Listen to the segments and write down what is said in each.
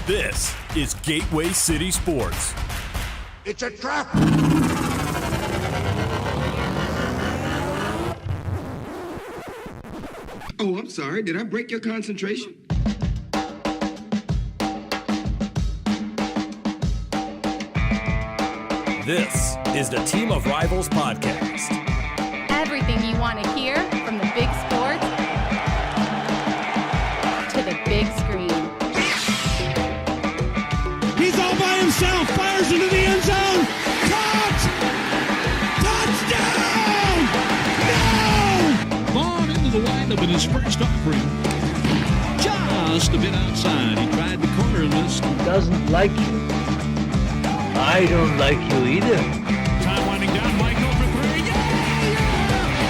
This is Gateway City Sports. It's a trap! Oh, I'm sorry. Did I break your concentration? This is the Team of Rivals podcast. Everything you want to hear from the big sports to the big screen. He's all by himself, fires into the end zone. Caught! Touchdown! No! Vaughn into the windup in his first offering. Just a bit outside. He tried the corner and missed. He doesn't like you. I don't like you either. Time winding down. Michael for three.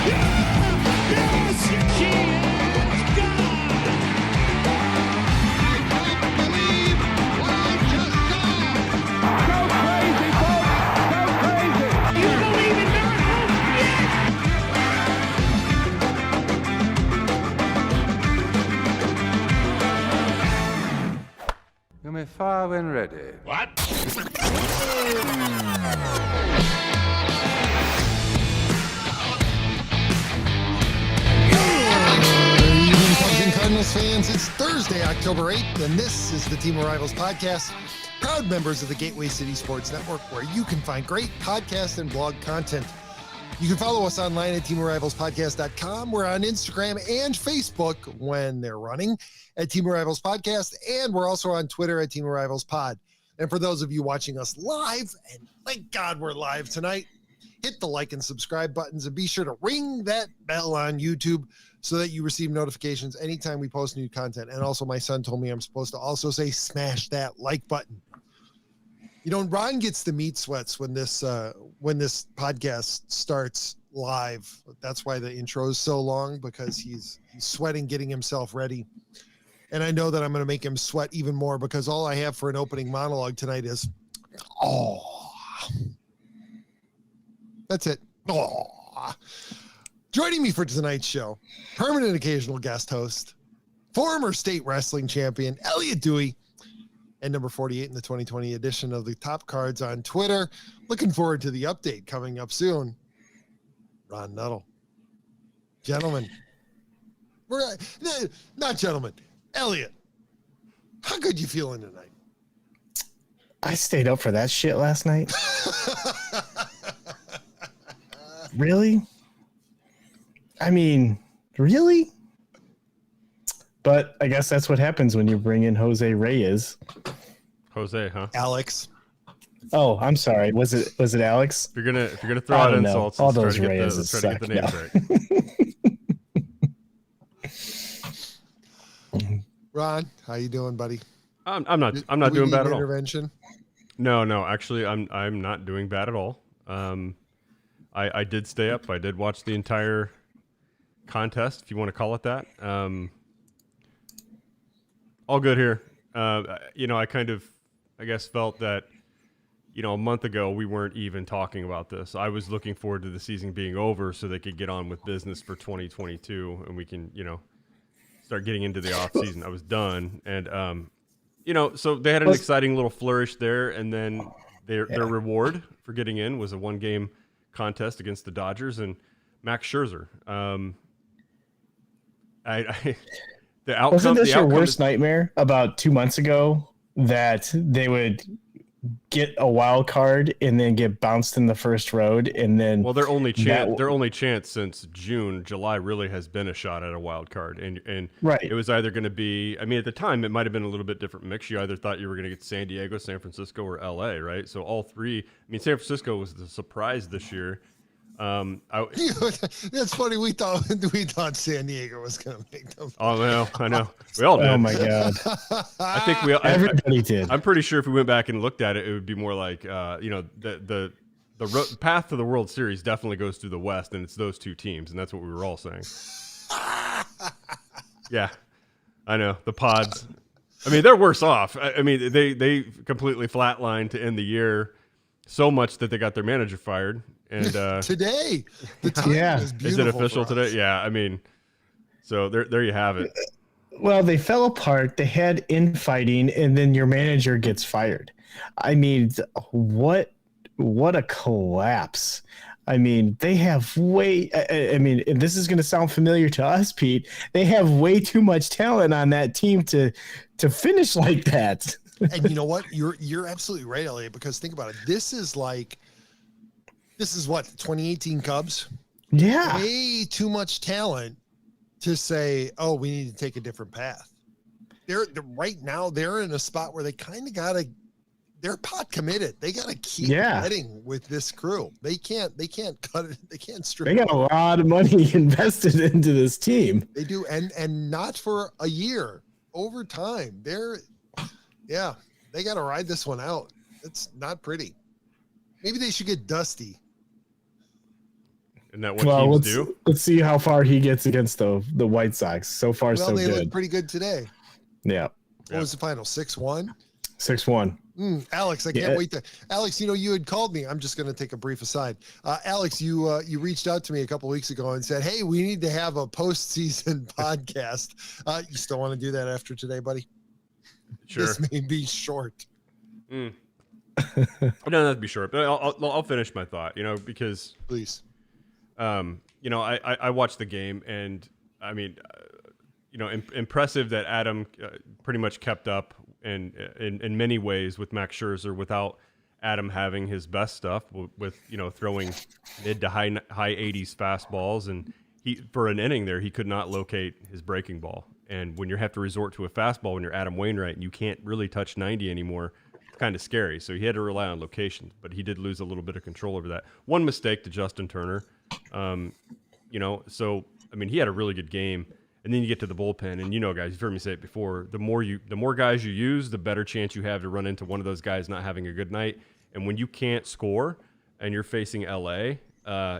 Yes! She is gone! I can't believe what I just saw. Go crazy, folks. Go crazy. You believe in miracles? Yes! You may fire when ready. What? Cardinals fans, it's Thursday, October 8th, and this is the Team of Rivals podcast, proud members of the Gateway City Sports Network, where you can find great podcast and blog content. You can follow us online at teamofrivalspodcast.com. We're on Instagram and Facebook when they're running at Team of Rivals Podcast, and we're also on Twitter at Team of Rivals Pod. And for those of you watching us live, and thank God we're live tonight, hit the like and subscribe buttons and be sure to ring that bell on YouTube so that you receive notifications anytime we post new content. And also my son told me I'm supposed to also say smash that like button. You know, Ron gets the meat sweats when this podcast starts live. That's why the intro is so long, because he's sweating getting himself ready. And I know that I'm going to make him sweat even more, because all I have for an opening monologue tonight is, oh, that's it. Oh. Joining me for tonight's show, permanent occasional guest host, former state wrestling champion, Elliot Dewey, and number 48 in the 2020 edition of the Top Cards on Twitter. Looking forward to the update coming up soon. Ron Nuttall. Gentlemen. Not gentlemen. Elliot, how good you feeling tonight? I stayed up for that shit last night. Really? I mean, really? But I guess that's what happens when you bring in Jose Reyes. Jose, huh? Alex. Oh, I'm sorry. Was it Alex? If you're gonna throw out insults, all those Reyes let's try to get the names right. Ron, how you doing, buddy? I'm not doing bad at all. Intervention? No. Actually, I'm not doing bad at all. I did stay up. I did watch the entire contest, if you want to call it that. All good here. I guess felt that, a month ago we weren't even talking about this. I was looking forward to the season being over so they could get on with business for 2022 and we can, start getting into the off season. I was done. And, so they had an exciting little flourish there. And then their reward for getting in was a 1-game contest against the Dodgers and Max Scherzer. The outcome. Wasn't this your worst nightmare about 2 months ago, that they would get a wild card and then get bounced in the first round, and then their only chance since July really has been a shot at a wild card, and right. It was either going to be, at the time it might have been a little bit different mix. You either thought you were going to get San Diego, San Francisco, or LA, right? So all three. San Francisco was the surprise this year. That's funny. We thought San Diego was going to make them. Oh no, I know. We all did. Oh my god. I think everybody did. I'm pretty sure if we went back and looked at it, it would be more like, the path to the World Series definitely goes through the West, and it's those two teams, and that's what we were all saying. Yeah, I know the Pods. They're worse off. They completely flatlined to end the year, so much that they got their manager fired. And today, the time is beautiful. Is it official today? Yeah, so there you have it. Well, they fell apart. They had infighting, and then your manager gets fired. I mean, what a collapse. I mean, they have I mean, and this is going to sound familiar to us, Pete. They have way too much talent on that team to finish like that. And you know what? You're absolutely right, Elliot, because think about it. This is what, 2018 Cubs? Yeah. Way too much talent to say, oh, we need to take a different path. They're right now, they're in a spot where they kind of they're pot committed. They got to keep betting with this crew. They can't cut it. They can't strip. They got a lot of money invested into this team. They do. And not for a year, over time. They got to ride this one out. It's not pretty. Maybe they should get Dusty. Isn't that what teams do? Let's see how far he gets against the White Sox. So far, so good. Well, they look pretty good today. Yeah. What was the final? 6-1? 6-1. Alex, I can't wait to. Alex, you had called me. I'm just going to take a brief aside. Alex, you reached out to me a couple weeks ago and said, "Hey, we need to have a postseason podcast." You still want to do that after today, buddy? Sure. This may be short. No, that'd be short. But I'll finish my thought. Because please. I watched the game, and I mean, impressive that Adam pretty much kept up and in many ways with Max Scherzer without Adam having his best stuff with throwing mid to high 80s fastballs, and for an inning there he could not locate his breaking ball. And when you have to resort to a fastball when you're Adam Wainwright and you can't really touch 90 anymore, it's kind of scary. So he had to rely on location, but he did lose a little bit of control over that. One mistake to Justin Turner. So I mean, he had a really good game, and then you get to the bullpen, and guys, you've heard me say it before. The more guys you use, the better chance you have to run into one of those guys not having a good night. And when you can't score, and you're facing LA,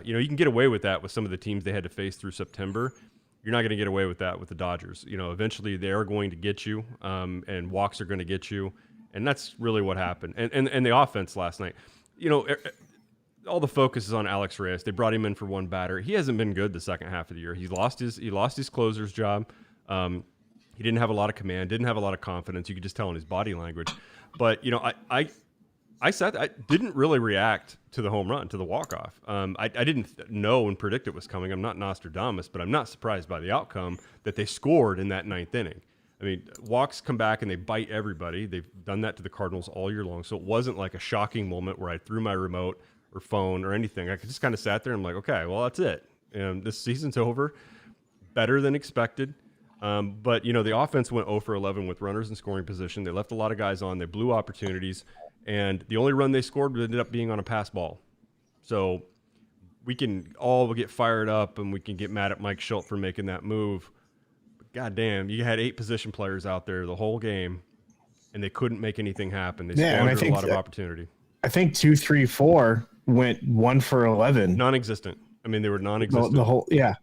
you can get away with that with some of the teams they had to face through September. You're not going to get away with that with the Dodgers. Eventually they are going to get you, and walks are going to get you, and that's really what happened. And the offense last night, all the focus is on Alex Reyes. They brought him in for one batter. He hasn't been good the second half of the year. He lost his closer's job. He didn't have a lot of command, didn't have a lot of confidence. You could just tell in his body language. But I didn't really react to the home run, to the walk-off. I didn't know and predict it was coming. I'm not Nostradamus, but I'm not surprised by the outcome that they scored in that ninth inning. I mean, walks come back and they bite everybody. They've done that to the Cardinals all year long. So it wasn't like a shocking moment where I threw my remote or phone or anything. I just kind of sat there and I'm like, okay, well, that's it. This season's over. Better than expected. But, the offense went 0 for 11 with runners in scoring position. They left a lot of guys on. They blew opportunities. And the only run they scored ended up being on a pass ball. So we can all get fired up and we can get mad at Mike Schultz for making that move. But goddamn, you had 8 position players out there the whole game, and they couldn't make anything happen. They squandered a lot of opportunity. I think 2, 3, 4 went 1 for 11. Non-existent. I mean, they were non-existent. The whole, yeah.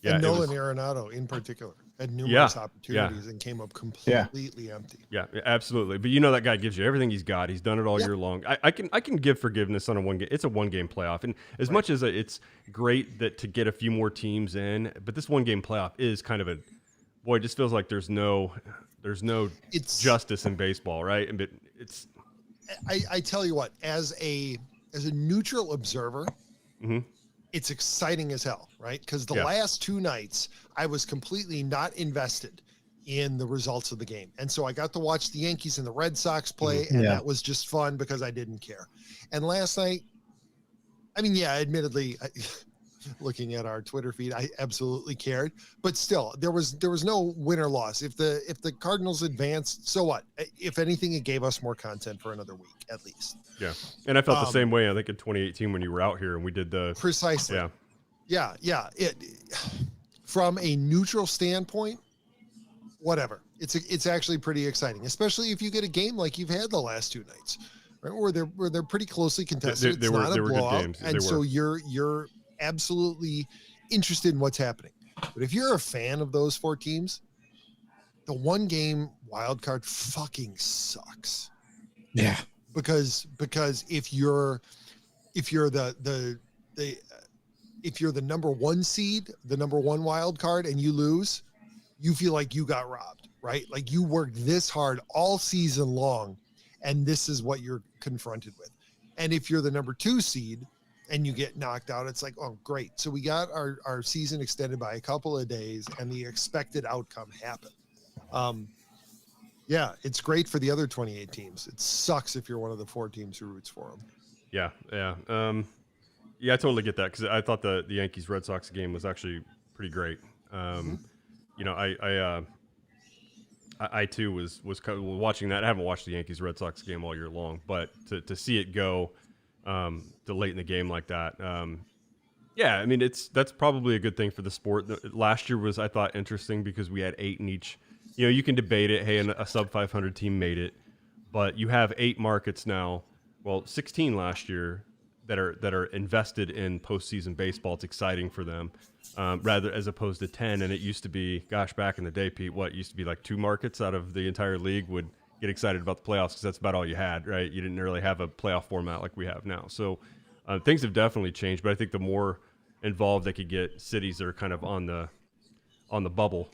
And Nolan Arenado in particular had numerous opportunities and came up completely empty. Yeah, absolutely. But that guy gives you everything he's got. He's done it all year long. I can give forgiveness on a one game. It's a one game playoff, and as much as it's great that to get a few more teams in, but this one game playoff is kind of it just feels like there's no justice in baseball, right? But it's. I tell you what, as a neutral observer. Mm-hmm. It's exciting as hell, right? Because the last 2 nights, I was completely not invested in the results of the game. And so I got to watch the Yankees and the Red Sox play, and that was just fun because I didn't care. And last night, I mean, admittedly, looking at our Twitter feed, I absolutely cared. But still, there was no win or loss. If the Cardinals advanced, so what? If anything, it gave us more content for another week, at least. Yeah, and I felt the same way. I think in 2018 when you were out here and we did the precisely. Yeah. From a neutral standpoint, whatever. It's actually pretty exciting, especially if you get a game like you've had the last 2 nights, right? Where they're pretty closely contested. It's not a blowout, and so you're absolutely interested in what's happening. But if you're a fan of those 4 teams, the one game wild card fucking sucks. Yeah. Because if you're the number 1 seed, the number 1 wild card, and you lose, you feel like you got robbed, right? Like you worked this hard all season long, and this is what you're confronted with. And if you're the number 2 seed and you get knocked out, it's like, oh, great. So we got our season extended by a couple of days, and the expected outcome happened. Yeah, it's great for the other 28 teams. It sucks if you're one of the 4 teams who roots for them. Yeah. Yeah, I totally get that, because I thought the Yankees Red Sox game was actually pretty great. You know, I too was kind of watching that. I haven't watched the Yankees Red Sox game all year long, but to see it go to late in the game like that, yeah, I mean that's probably a good thing for the sport. Last year was, I thought, interesting because we had 8 in each. You know, you can debate it. Hey, a sub 500 team made it, but you have 8 markets now. Well, 16 last year that are invested in postseason baseball. It's exciting for them, rather as opposed to 10. And it used to be, gosh, back in the day, Pete, what used to be like 2 markets out of the entire league would get excited about the playoffs because that's about all you had, right? You didn't really have a playoff format like we have now. So things have definitely changed. But I think the more involved they could get cities that are kind of on the bubble,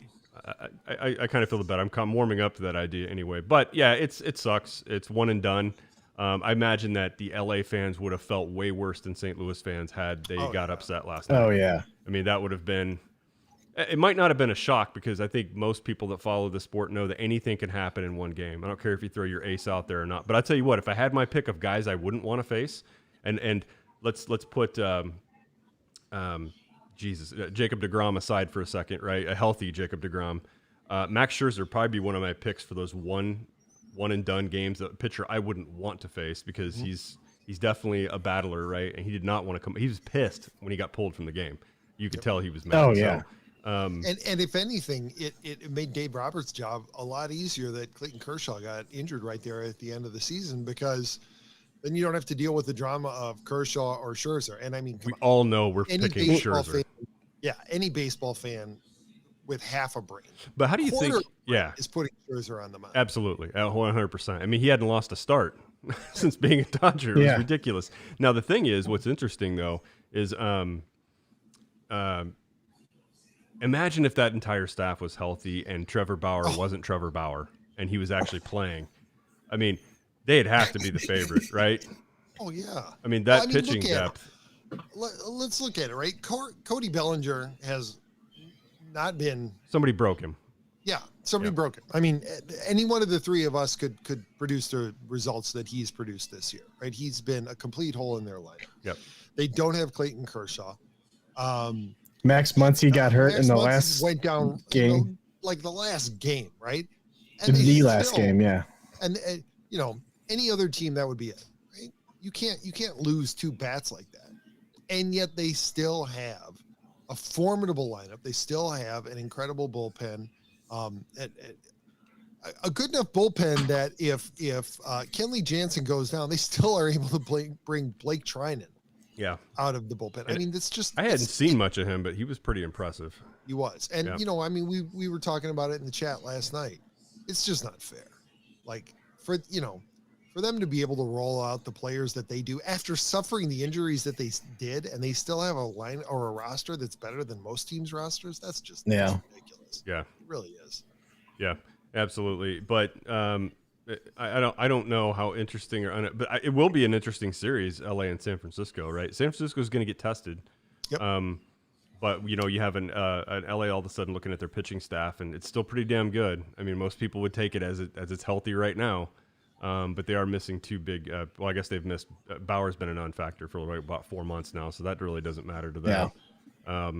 I kind of feel the better. I'm warming up to that idea anyway. But yeah, it sucks. It's one and done. I imagine that the LA fans would have felt way worse than St. Louis fans had they got upset last night. Oh yeah. I mean, that would have been. It might not have been a shock because I think most people that follow the sport know that anything can happen in one game. I don't care if you throw your ace out there or not. But I tell you what, if I had my pick of guys I wouldn't want to face, and let's put Jacob deGrom aside for a second, right? A healthy Jacob deGrom. Max Scherzer would probably be one of my picks for those one and done games. A pitcher I wouldn't want to face because he's definitely a battler, right? And he did not want to come. He was pissed when he got pulled from the game. You could tell he was mad. Oh yeah. And if anything, it made Dave Roberts' job a lot easier that Clayton Kershaw got injured right there at the end of the season, because then you don't have to deal with the drama of Kershaw or Scherzer. And I mean, we all know we're picking Scherzer. Any baseball fan with half a brain. But how do you think? Yeah, is putting Scherzer on the mound. Absolutely, 100%. I mean, he hadn't lost a start since being a Dodger. It was ridiculous. Now the thing is, what's interesting though is, imagine if that entire staff was healthy and Trevor Bauer wasn't Trevor Bauer and he was actually playing. I mean, they'd have to be the favorite, right? Oh yeah. I mean, pitching depth. Let's look at it, right? Cody Bellinger has not been. Somebody broke him. Yeah, somebody broke him. I mean, any one of the 3 of us could produce the results that he's produced this year, right? He's been a complete hole in their lineup. Yep. They don't have Clayton Kershaw. Max Muncy got hurt in the last went down game, like the last game, right? And the last game, yeah. And you know, any other team that would be it, right? You can't lose 2 bats like that, and yet they still have a formidable lineup. They still have an incredible bullpen, a good enough bullpen that if Kenley Jansen goes down, they still are able to bring Blake Trinan. Yeah, out of the bullpen. I mean, that's just. I hadn't seen much of him, but he was pretty impressive. He was, and you know, I mean, we were talking about it in the chat last night. It's just not fair, like for them to be able to roll out the players that they do after suffering the injuries that they did, and they still have a line or a roster that's better than most teams' rosters. That's just that's ridiculous. Yeah, it really is. Yeah, absolutely. But I don't know how interesting but it will be an interesting series, LA and San Francisco, right? San Francisco is going to get tested. Yep. But you know, you have an LA all of a sudden looking at their pitching staff, and it's still pretty damn good. I mean, most people would take it as it's healthy right now. But they are missing 2 big. Well, I guess they've missed. Bauer's been a non-factor for about 4 months now, so that really doesn't matter to them. Yeah.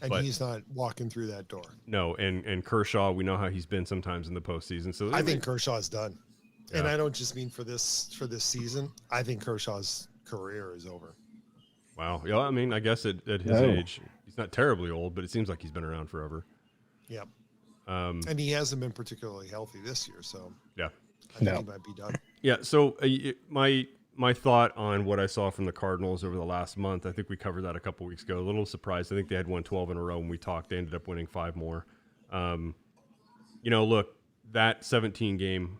And he's not walking through that door. No, and Kershaw, we know how he's been sometimes in the postseason. So I think Kershaw's done, and I don't just mean for this season. I think Kershaw's career is over. Wow. Yeah, I mean, I guess at his age, he's not terribly old, but it seems like he's been around forever. Yep. And he hasn't been particularly healthy this year, so yeah, I think he might be done. Yeah. So my thought on what I saw from the Cardinals over the last month, I think we covered that a couple weeks ago. A little surprised. I think they had won 12 in a row when we talked. They ended up winning 5 more. You know, look, that 17-game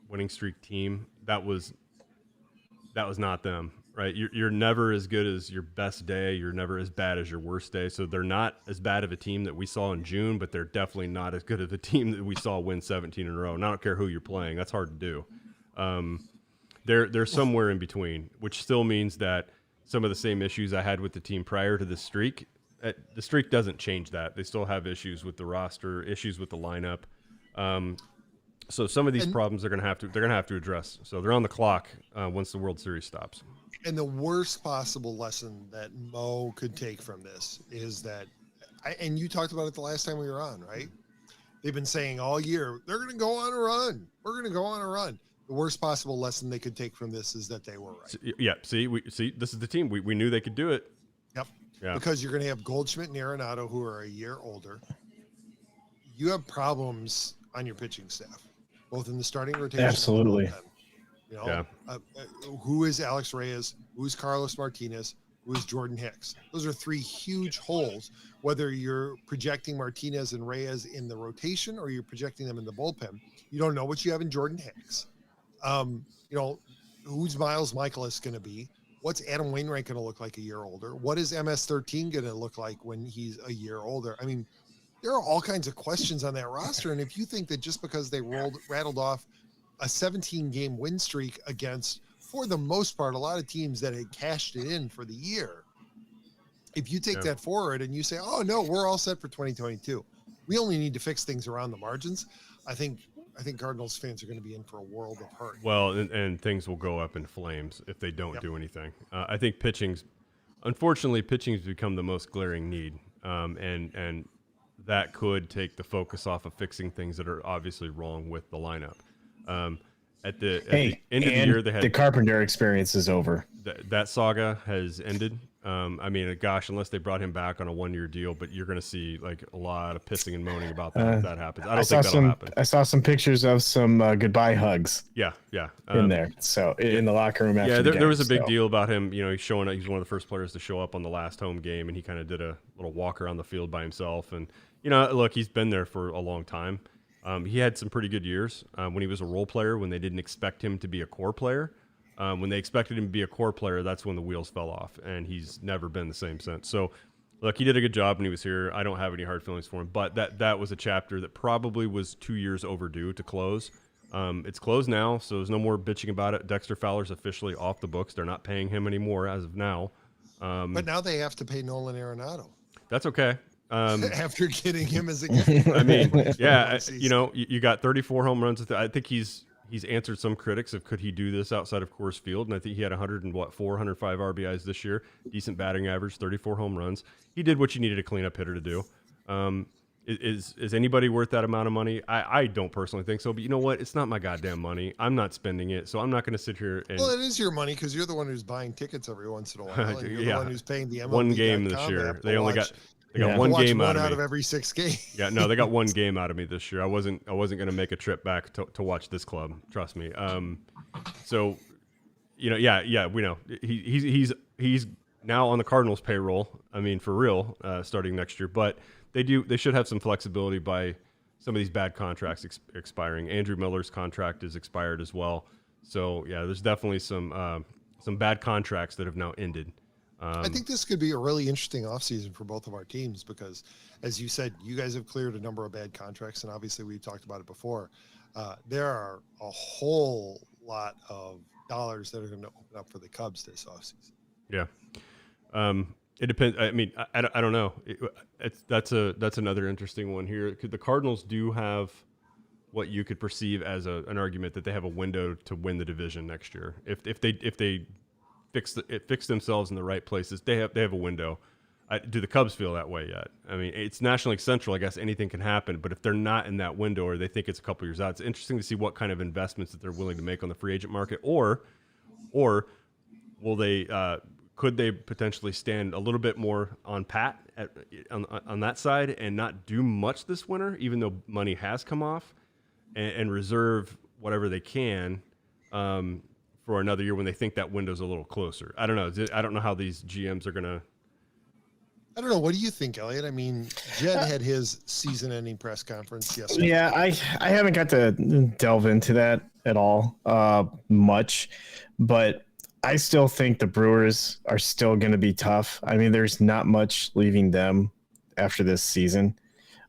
winning streak team, that was not them. right? You're never as good as your best day. You're never as bad as your worst day. So they're not as bad of a team that we saw in June, but they're definitely not as good of a team that we saw win 17 in a row. And I don't care who you're playing. That's hard to do. They're somewhere in between, which still means that some of the same issues I had with the team prior to the streak doesn't change that. They still have issues with the roster, issues with the lineup. So some of these problems they're going to have to address. So they're on the clock once the World Series stops. And the worst possible lesson that Mo could take from this is that, and you talked about it the last time we were on, right? They've been saying all year, they're going to go on a run. We're going to go on a run. The worst possible lesson they could take from this is that they were right. Yeah. See, this is the team. We knew they could do it. Yep. Yeah. Because you're going to have Goldschmidt and Arenado, who are a year older. You have problems on your pitching staff, both in the starting rotation. Absolutely. You know, who is Alex Reyes? Who's Carlos Martinez? Who is Jordan Hicks? Those are three huge holes, whether you're projecting Martinez and Reyes in the rotation or you're projecting them in the bullpen. You don't know what you have in Jordan Hicks. You know, who's Miles Michaelis going to be? What's Adam Wainwright going to look like a year older? What is MS-13 going to look like when he's a year older? I mean, there are all kinds of questions on that roster. And if you think that just because they rattled off a 17-game win streak against, for the most part, a lot of teams that had cashed it in for the year, if you take that forward and you say, oh, no, we're all set for 2022. We only need to fix things around the margins. I think Cardinals fans are going to be in for a world of hurt. Well, and things will go up in flames if they don't do anything. I think unfortunately, pitching's become the most glaring need. And that could take the focus off of fixing things that are obviously wrong with the lineup. At the end of the year, they had the Carpenter experience is over. That saga has ended. I mean, gosh, unless they brought him back on a 1-year deal, but you're going to see like a lot of pissing and moaning about that if that happens. I don't think that'll happen. I saw some pictures of some goodbye hugs. Yeah. In there. So in the locker room after there was a big deal about him. You know, he's showing up. He's one of the first players to show up on the last home game, and he kind of did a little walk around the field by himself. And you know, look, he's been there for a long time. He had some pretty good years when he was a role player, when they didn't expect him to be a core player. When they expected him to be a core player, that's when the wheels fell off, and he's never been the same since. So, look, he did a good job when he was here. I don't have any hard feelings for him, but that was a chapter that probably was 2 years overdue to close. It's closed now, so there's no more bitching about it. Dexter Fowler's officially off the books. They're not paying him anymore as of now. But now they have to pay Nolan Arenado. That's okay. After getting him as a gift. I mean, yeah, you know, you got 34 home runs. I think he's answered some critics of could he do this outside of Coors Field, and I think he had 105 RBIs this year, decent batting average, 34 home runs. He did what you needed a cleanup hitter to do. Is anybody worth that amount of money? I don't personally think so, but you know what? It's not my goddamn money. I'm not spending it, so I'm not going to sit here and. Well, it is your money because you're the one who's buying tickets every once in a while. And you're the one who's paying the MLB. One game this year. They got one game out of every 6 games. Yeah, no, they got one game out of me this year. I wasn't going to make a trip back to watch this club. Trust me. So, you know, we know he's now on the Cardinals payroll. I mean, for real, starting next year. But they should have some flexibility by some of these bad contracts expiring. Andrew Miller's contract is expired as well. So yeah, there's definitely some bad contracts that have now ended. I think this could be a really interesting offseason for both of our teams because, as you said, you guys have cleared a number of bad contracts, and obviously we've talked about it before. There are a whole lot of dollars that are going to open up for the Cubs this offseason. Yeah. It depends. I mean, I don't know. That's another interesting one here. The Cardinals do have what you could perceive as an argument that they have a window to win the division next year. If they fix themselves in the right places, they have a window. Do the Cubs feel that way yet? I mean, it's National League Central. I guess anything can happen. But if they're not in that window, or they think it's a couple years out, it's interesting to see what kind of investments that they're willing to make on the free agent market, or will they? Could they potentially stand a little bit more on pat on that side and not do much this winter, even though money has come off, and reserve whatever they can for another year when they think that window's a little closer? I don't know. I don't know how these GMs are going to. I don't know. What do you think, Elliot? I mean, Jed had his season-ending press conference yesterday. Yeah, I haven't got to delve into that at all much, but I still think the Brewers are still going to be tough. I mean, there's not much leaving them after this season.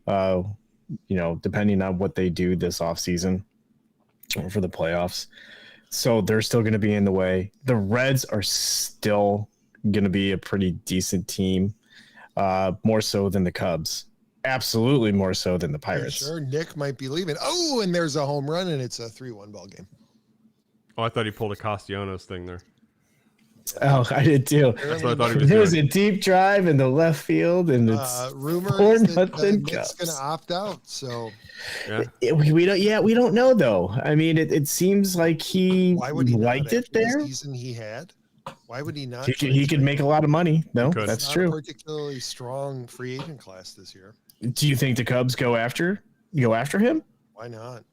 Depending on what they do this offseason for the playoffs. So they're still going to be in the way. The Reds are still going to be a pretty decent team, more so than the Cubs. Absolutely more so than the Pirates. Sure, Nick might be leaving. Oh, and there's a home run, and it's a 3-1 ball game. Oh, I thought he pulled a Castellanos thing there. Oh, I did too. That's what I thought he was There was doing. a deep drive in the left field, and it's rumor 4-0 Nick's going to opt out. So Yeah. we don't know though. I mean, it seems like he why would he liked it there. The season he had. Why would he not? He could make a lot of money. No, Could. that's Not true. a particularly strong free agent class this year. Do you think the Cubs go after him? Why not?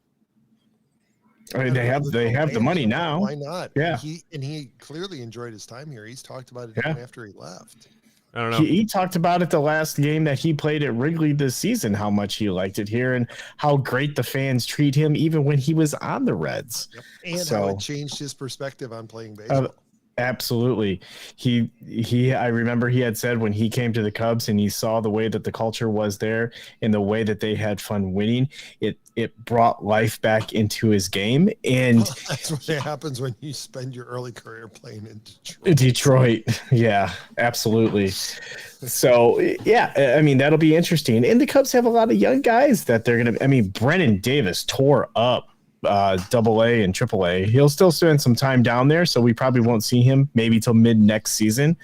I mean, they have the money now. Why not? Yeah. He clearly enjoyed his time here. He's talked about it Yeah. even after he left. I don't know. He talked about it the last game that he played at Wrigley this season, how much he liked it here and how great the fans treat him even when he was on the Reds. Yep. And how it changed his perspective on playing baseball. Absolutely. I remember he had said when he came to the Cubs and he saw the way that the culture was there and the way that they had fun winning, it brought life back into his game. And that's what happens when you spend your early career playing in Detroit. Yeah, absolutely. So, yeah, I mean, that'll be interesting. And the Cubs have a lot of young guys that they're going to, I mean, Brennan Davis tore up AA and AAA. He'll still spend some time down there, so we probably won't see him maybe till mid next season.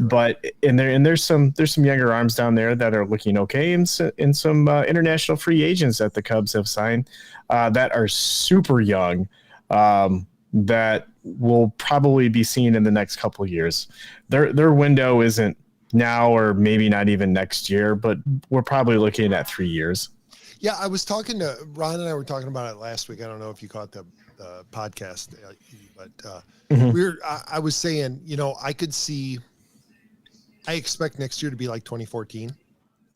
But there's some younger arms down there that are looking okay, and some international free agents that the Cubs have signed that are super young that will probably be seen in the next couple of years. Their window isn't now or maybe not even next year, but we're probably looking at 3 years. Yeah, I was talking to Ron and I were talking about it last week. I don't know if you caught the podcast, but I was saying, I expect next year to be like 2014.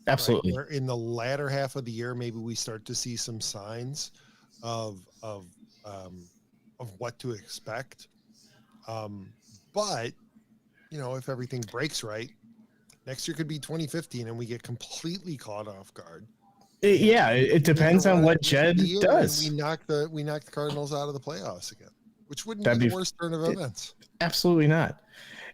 Absolutely. Right? Where in the latter half of the year, maybe we start to see some signs of what to expect. But if everything breaks right, next year could be 2015 and we get completely caught off guard. It depends on what Jed does. We knock the Cardinals out of the playoffs again, which wouldn't be the worst turn of events. Absolutely not.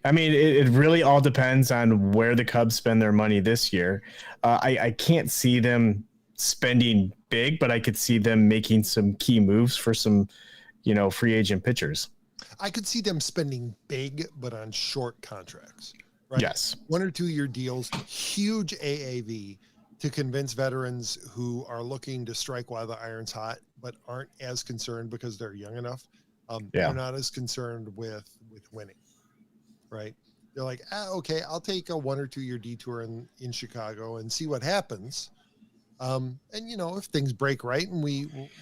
I mean, it really all depends on where the Cubs spend their money this year. I can't see them spending big, but I could see them making some key moves for some, free agent pitchers. I could see them spending big, but on short contracts. Right? Yes. 1 or 2 year deals, huge AAV to convince veterans who are looking to strike while the iron's hot, but aren't as concerned because they're young enough. They're not as concerned with winning, right? They're like, okay, I'll take a 1 or 2 year detour in Chicago and see what happens. And if things break right and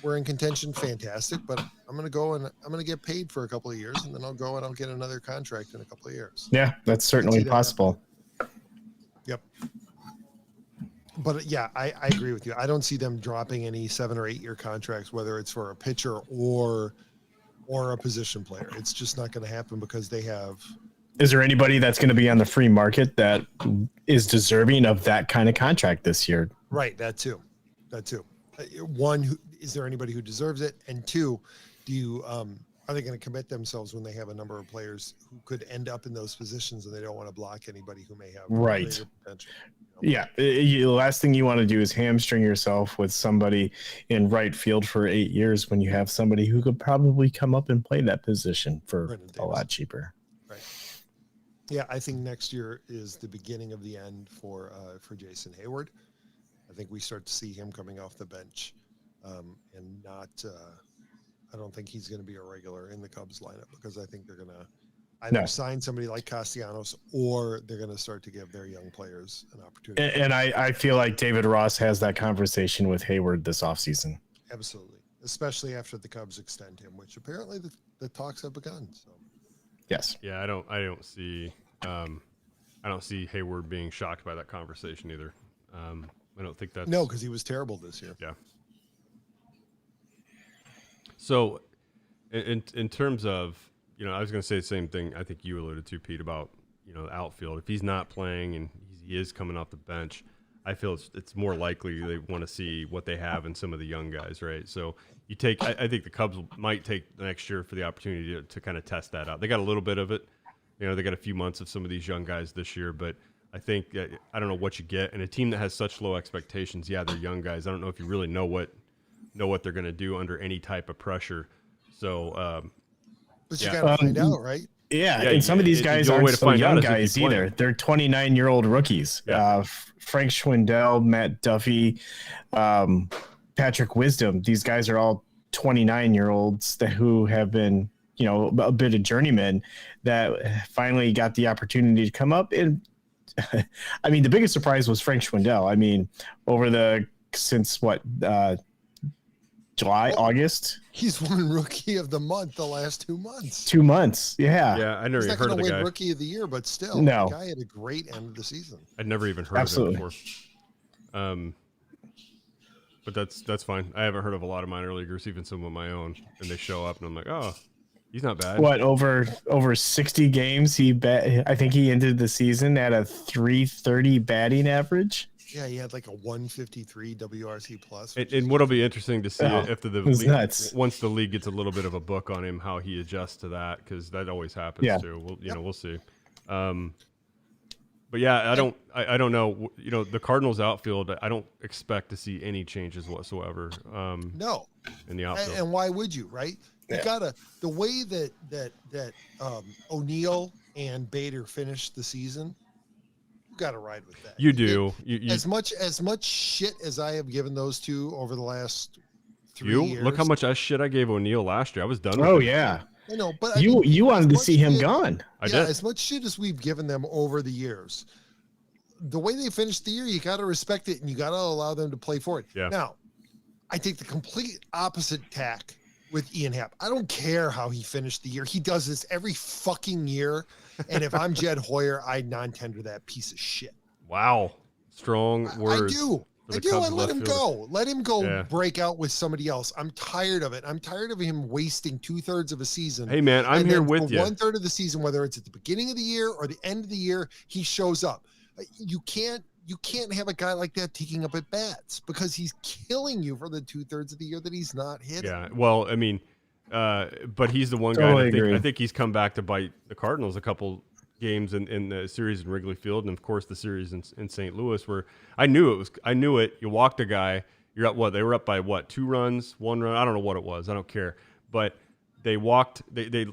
we're in contention, fantastic. But I'm going to go and I'm going to get paid for a couple of years, and then I'll go and I'll get another contract in a couple of years. Yeah, that's certainly possible. Yep. But yeah, I agree with you. I don't see them dropping any 7 or 8 year contracts, whether it's for a pitcher or a position player. It's just not going to happen because they have. Is there anybody that's going to be on the free market that is deserving of that kind of contract this year? Right. That too. One, is there anybody who deserves it? And two, are they going to commit themselves when they have a number of players who could end up in those positions and they don't want to block anybody who may have greater potential? Yeah. The last thing you want to do is hamstring yourself with somebody in right field for 8 years when you have somebody who could probably come up and play that position for a lot cheaper. Right. Yeah. I think next year is the beginning of the end for Jason Hayward. I think we start to see him coming off the bench and not, I don't think he's going to be a regular in the Cubs lineup because I think they're going to either sign somebody like Castellanos or they're going to start to give their young players an opportunity. And I feel like David Ross has that conversation with Hayward this offseason. Absolutely. Especially after the Cubs extend him, which apparently the talks have begun. So yes. Yeah, I don't see Hayward being shocked by that conversation either. I don't think that's no, because he was terrible this year. Yeah. So, in terms of I was going to say the same thing. I think you alluded to, Pete, about the outfield. If he's not playing and he is coming off the bench, I feel it's more likely they want to see what they have in some of the young guys, right? So you take. I think the Cubs might take the next year for the opportunity to kind of test that out. They got a little bit of it. They got a few months of some of these young guys this year, but I think I don't know what you get. And a team that has such low expectations, yeah, they're young guys. I don't know if you really know what they're going to do under any type of pressure. So, but you got to find out, right? Yeah, and some of these guys aren't so young guys either. They're 29-year-old rookies. Yeah. Frank Schwindel, Matt Duffy, Patrick Wisdom. These guys are all 29-year-olds who have been, a bit of journeymen that finally got the opportunity to come up. And I mean, the biggest surprise was Frank Schwindel. I mean, since July, August. He's won Rookie of the Month the last 2 months. 2 months, yeah. Yeah, I never He's even heard of the guy. He's not going to win Rookie of the Year, but still, no. The guy had a great end of the season. I'd never even heard of him before. But that's fine. I haven't heard of a lot of minor leaguers, even some of my own, and they show up, and I'm like, oh, he's not bad. What, over 60 games? I think he ended the season at a .330 batting average. Yeah, he had like a 153 WRC plus. And what'll be interesting to see if the league, nuts. Once the league gets a little bit of a book on him, how he adjusts to that, because that always happens too. We'll see. But yeah, I don't know. The Cardinals outfield, I don't expect to see any changes whatsoever. No, in the outfield. And why would you? Right? You gotta the way that O'Neill and Bader finished the season. Got to ride with that. You do. As much shit as I have given those two over the last 3 years. Look how much shit I gave O'Neill last year. I was done with it. Yeah. I know, but you wanted to see him gone. I did. As much shit as we've given them over the years, the way they finished the year, you got to respect it and you got to allow them to play for it. Yeah. Now, I take the complete opposite tack with Ian Happ. I don't care how he finished the year. He does this every fucking year. And if I'm Jed Hoyer, I'd non-tender that piece of shit. Wow. Strong words. I do. And let him go. Let him go break out with somebody else. I'm tired of it. I'm tired of him wasting 2/3 of a season. Hey, man, I'm here with you. 1/3 of the season, whether it's at the beginning of the year or the end of the year, he shows up. You can't have a guy like that taking up at bats because he's killing you for the 2/3 of the year that he's not hitting. Yeah. Well, I mean, but he's the one guy. I think he's come back to bite the Cardinals a couple games in the series in Wrigley Field, and of course the series in St. Louis, where I knew it. You walked a guy. You're up. They were up by 2 runs, 1 run. I don't know what it was. I don't care. But they walked. They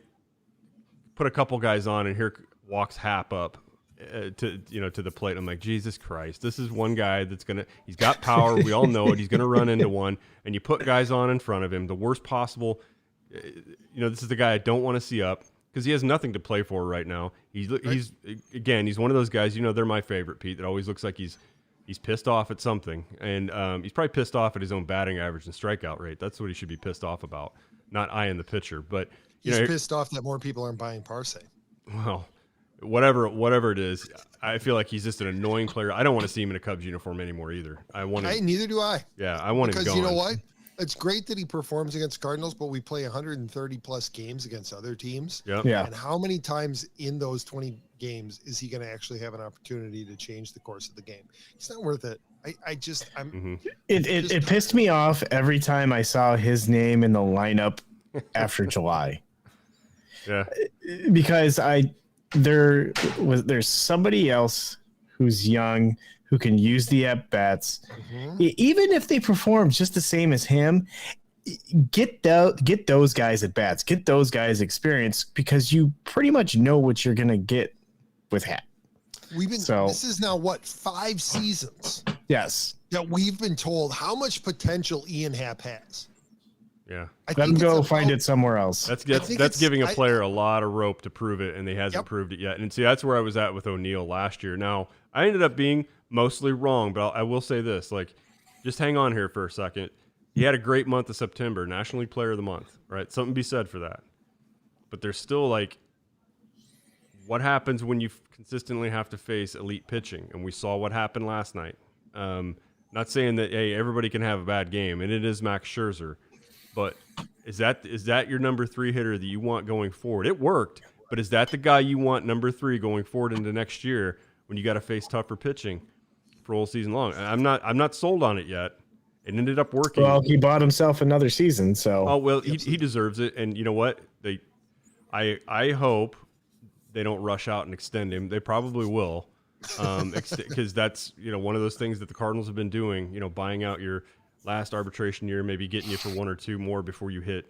put a couple guys on, and here walks Happ up to the plate. I'm like, Jesus Christ! This is one guy he's got power. We all know it. He's gonna run into one, and you put guys on in front of him, the worst possible. This is the guy I don't want to see up because he has nothing to play for right now. He's one of those guys. They're my favorite, Pete. That always looks like he's pissed off at something, and he's probably pissed off at his own batting average and strikeout rate. That's what he should be pissed off about, not eyeing the pitcher. But he's pissed off that more people aren't buying Parsay. Well, whatever it is, I feel like he's just an annoying player. I don't want to see him in a Cubs uniform anymore either. Neither do I. Yeah, I want him gone. Because you know what? It's great that he performs against Cardinals, but we play 130 plus games against other teams. Yep. Yeah. And how many times in those 20 games is he going to actually have an opportunity to change the course of the game? It's not worth it. It pissed me off every time I saw his name in the lineup after July. Yeah. Because there's somebody else who's young who can use the at-bats. Mm-hmm. Even if they perform just the same as him, get those guys at-bats, get those guys experience, because you pretty much know what you're going to get with Happ. This is now 5 seasons? Yes. That we've been told how much potential Ian Happ has. Yeah. Let him go find it somewhere else. That's giving a player a lot of rope to prove it, and he hasn't proved it yet. And see, that's where I was at with O'Neill last year. Now, I ended up being mostly wrong, but I will say this, just hang on here for a second. He had a great month of September, National League Player of the Month, right? Something to be said for that. But there's still what happens when you consistently have to face elite pitching? And we saw what happened last night. Not saying that, hey, everybody can have a bad game, and it is Max Scherzer, but Is that your number 3 hitter that you want going forward? It worked, but is that the guy you want number 3 going forward into next year when you got to face tougher pitching for all season long? I'm not sold on it yet. It ended up working. Well, he bought himself another season, so. Oh well, he deserves it. And you know what? I hope they don't rush out and extend him. They probably will, because that's one of those things that the Cardinals have been doing. Buying out your last arbitration year, maybe getting you for 1 or 2 more before you hit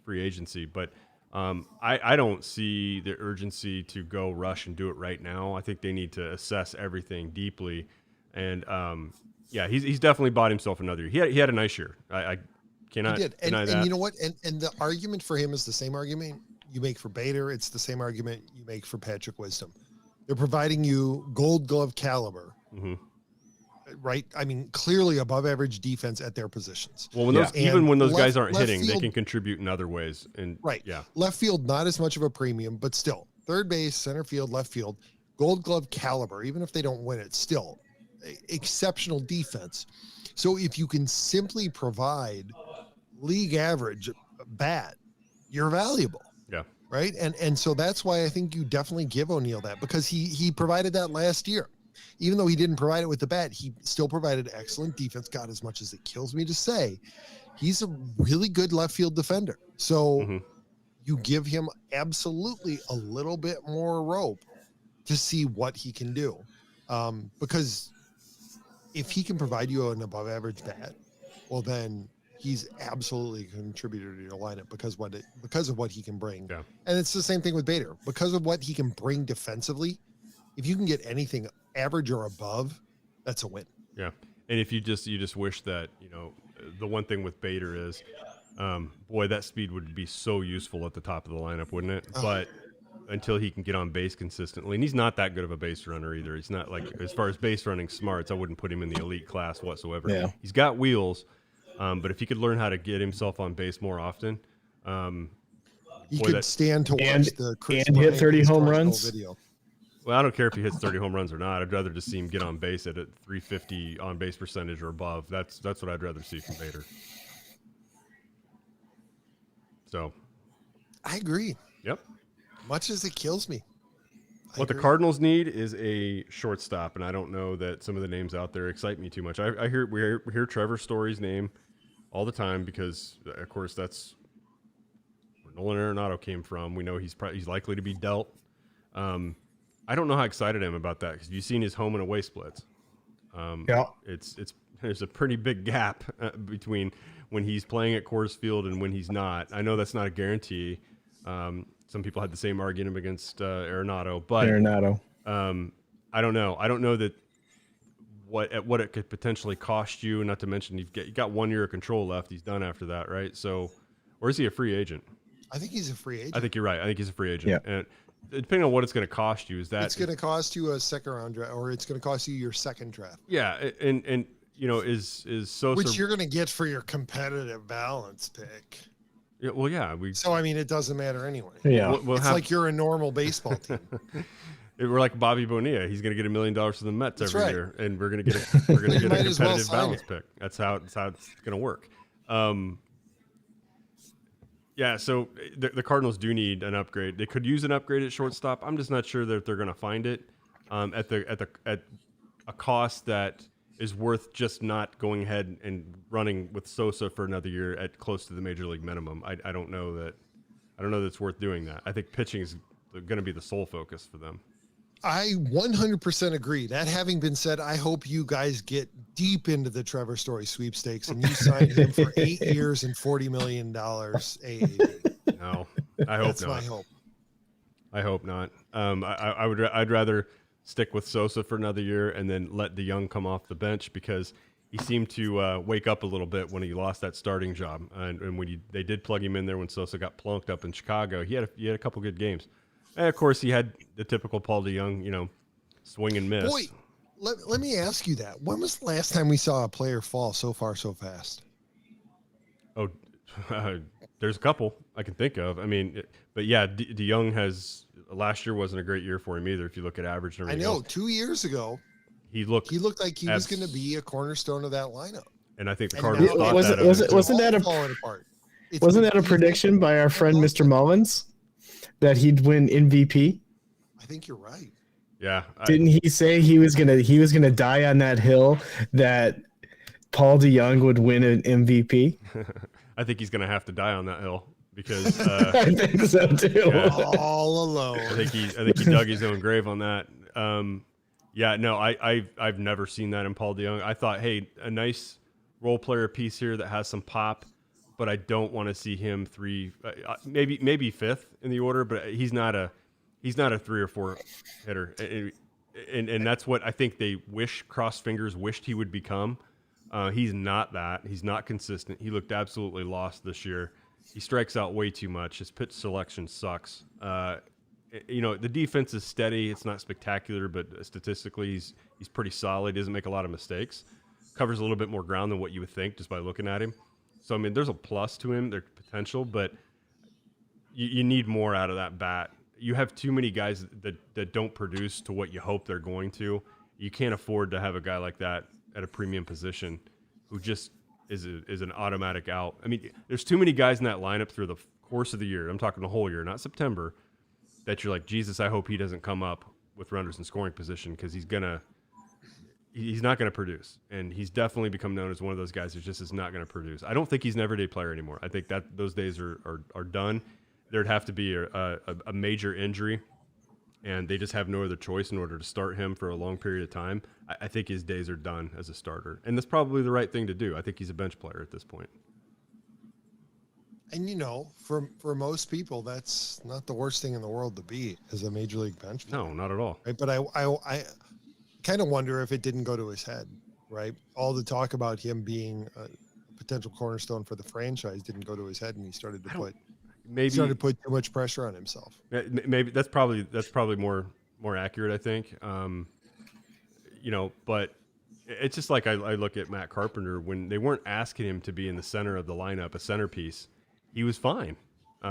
free agency. But I don't see the urgency to go rush and do it right now. I think they need to assess everything deeply. And yeah, he's definitely bought himself another year. He had a nice year. I cannot deny that. And you know what? And the argument for him is the same argument you make for Bader. It's the same argument you make for Patrick Wisdom. They're providing you Gold Glove caliber, right? I mean, clearly above average defense at their positions. Well, when those guys aren't hitting, they can contribute in other ways. And right, yeah, left field not as much of a premium, but still third base, center field, left field, Gold Glove caliber. Even if they don't win it, still exceptional defense. So if you can simply provide league average bat, you're valuable. Yeah. Right. And so that's why I think you definitely give O'Neill that, because he provided that last year. Even though he didn't provide it with the bat, he still provided excellent defense. God, as much as it kills me to say, he's a really good left field defender. So you give him absolutely a little bit more rope to see what he can do. Because if he can provide you an above average bat, well, then he's absolutely a contributor to your lineup because of what he can bring. Yeah. And it's the same thing with Bader. Because of what he can bring defensively, if you can get anything average or above, that's a win. Yeah. And if you just wish that, the one thing with Bader is, boy, that speed would be so useful at the top of the lineup, wouldn't it? But until he can get on base consistently, and he's not that good of a base runner either. He's not like, as far as base running smarts, I wouldn't put him in the elite class whatsoever. Yeah. He's got wheels. But if he could learn how to get himself on base more often, he could stand to watch the Chris and hit 30 home runs. Video. Well, I don't care if he hits 30 home runs or not. I'd rather just see him get on base at a 350 on base percentage or above. That's what I'd rather see from Bader. So, I agree. Yep. Much as it kills me. What the Cardinals need is a shortstop, and I don't know that some of the names out there excite me too much. We hear Trevor Story's name all the time because, of course, that's where Nolan Arenado came from. We know he's likely to be dealt. I don't know how excited I am about that because you've seen his home and away splits. Yeah, there's a pretty big gap between when he's playing at Coors Field and when he's not. I know that's not a guarantee. Some people had the same argument against Arenado, but I don't know. I don't know that what it could potentially cost you. Not to mention you got 1 year of control left. He's done after that, right? So, or is he a free agent? I think he's a free agent. I think you're right. I think he's a free agent. Yeah. And depending on what it's going to cost you, it's going to cost you a second round draft, or it's going to cost you your second draft. Yeah, and is Sosa, which you're going to get for your competitive balance pick. Yeah, well, yeah. So I mean, it doesn't matter anyway. Yeah, it's like you're a normal baseball team. We're like Bobby Bonilla. He's going to get $1 million from the Mets every year, and we're going to get a competitive balance pick. That's how it's going to work. Yeah, so the Cardinals do need an upgrade. They could use an upgrade at shortstop. I'm just not sure that they're going to find it at a cost that is worth just not going ahead and running with Sosa for another year at close to the major league minimum. I don't know that it's worth doing that. I think pitching is going to be the sole focus for them. I 100% agree. That having been said, I hope you guys get deep into the Trevor Story sweepstakes and you sign him for 8 years and $40 million AAV. No, I hope That's not. my hope. I hope not. I'd rather stick with Sosa for another year and then let DeYoung come off the bench because he seemed to wake up a little bit when he lost that starting job. And when they did plug him in there when Sosa got plunked up in Chicago, he had a couple good games. And of course, he had the typical Paul DeYoung, swing and miss. Boy, let me ask you that. When was the last time we saw a player fall so far so fast? Oh, there's a couple I can think of. I mean, but yeah, DeYoung has last year wasn't a great year for him either. If you look at average and everything else. 2 years ago, he looked like he was going to be a cornerstone of that lineup. And I think the Cardinals thought that. Wasn't that falling apart? Wasn't that a prediction by our friend Mr. Mullins that he'd win MVP? I think you're right. Yeah. Didn't he say he was gonna die on that hill that Paul DeYoung would win an MVP? I think he's gonna have to die on that hill because I think so too. Yeah. All alone. I think he dug his own grave on that. Yeah, no, I've never seen that in Paul DeYoung. I thought, hey, a nice role player piece here that has some pop, but I don't want to see him maybe fifth in the order, but he's not a 3 or 4 hitter, and that's what I think they cross fingers wished he would become. He's not that. He's not consistent. He looked absolutely lost this year. He strikes out way too much. His pitch selection sucks. The defense is steady. It's not spectacular, but statistically, he's pretty solid. He doesn't make a lot of mistakes. Covers a little bit more ground than what you would think just by looking at him. So, I mean, there's a plus to him, there's potential, but you need more out of that bat. You have too many guys that don't produce to what you hope they're going to. You can't afford to have a guy like that at a premium position who just is an automatic out. I mean, there's too many guys in that lineup through the course of the year. I'm talking the whole year, not September, that you're like, Jesus, I hope he doesn't come up with runners in scoring position because he's not going to produce. And he's definitely become known as one of those guys who just is not going to produce. I don't think he's an everyday player anymore. I think that those days are done. There'd have to be a major injury, and they just have no other choice in order to start him for a long period of time. I think his days are done as a starter, and that's probably the right thing to do. I think he's a bench player at this point. And for most people, that's not the worst thing in the world to be as a major league bench player. No, not at all. Right? But I kind of wonder if it didn't go to his head, right? All the talk about him being a potential cornerstone for the franchise didn't go to his head, and he started to put too much pressure on himself. Maybe that's probably more accurate, I think. But it's just like I look at Matt Carpenter when they weren't asking him to be in the center of the lineup, a centerpiece. He was fine.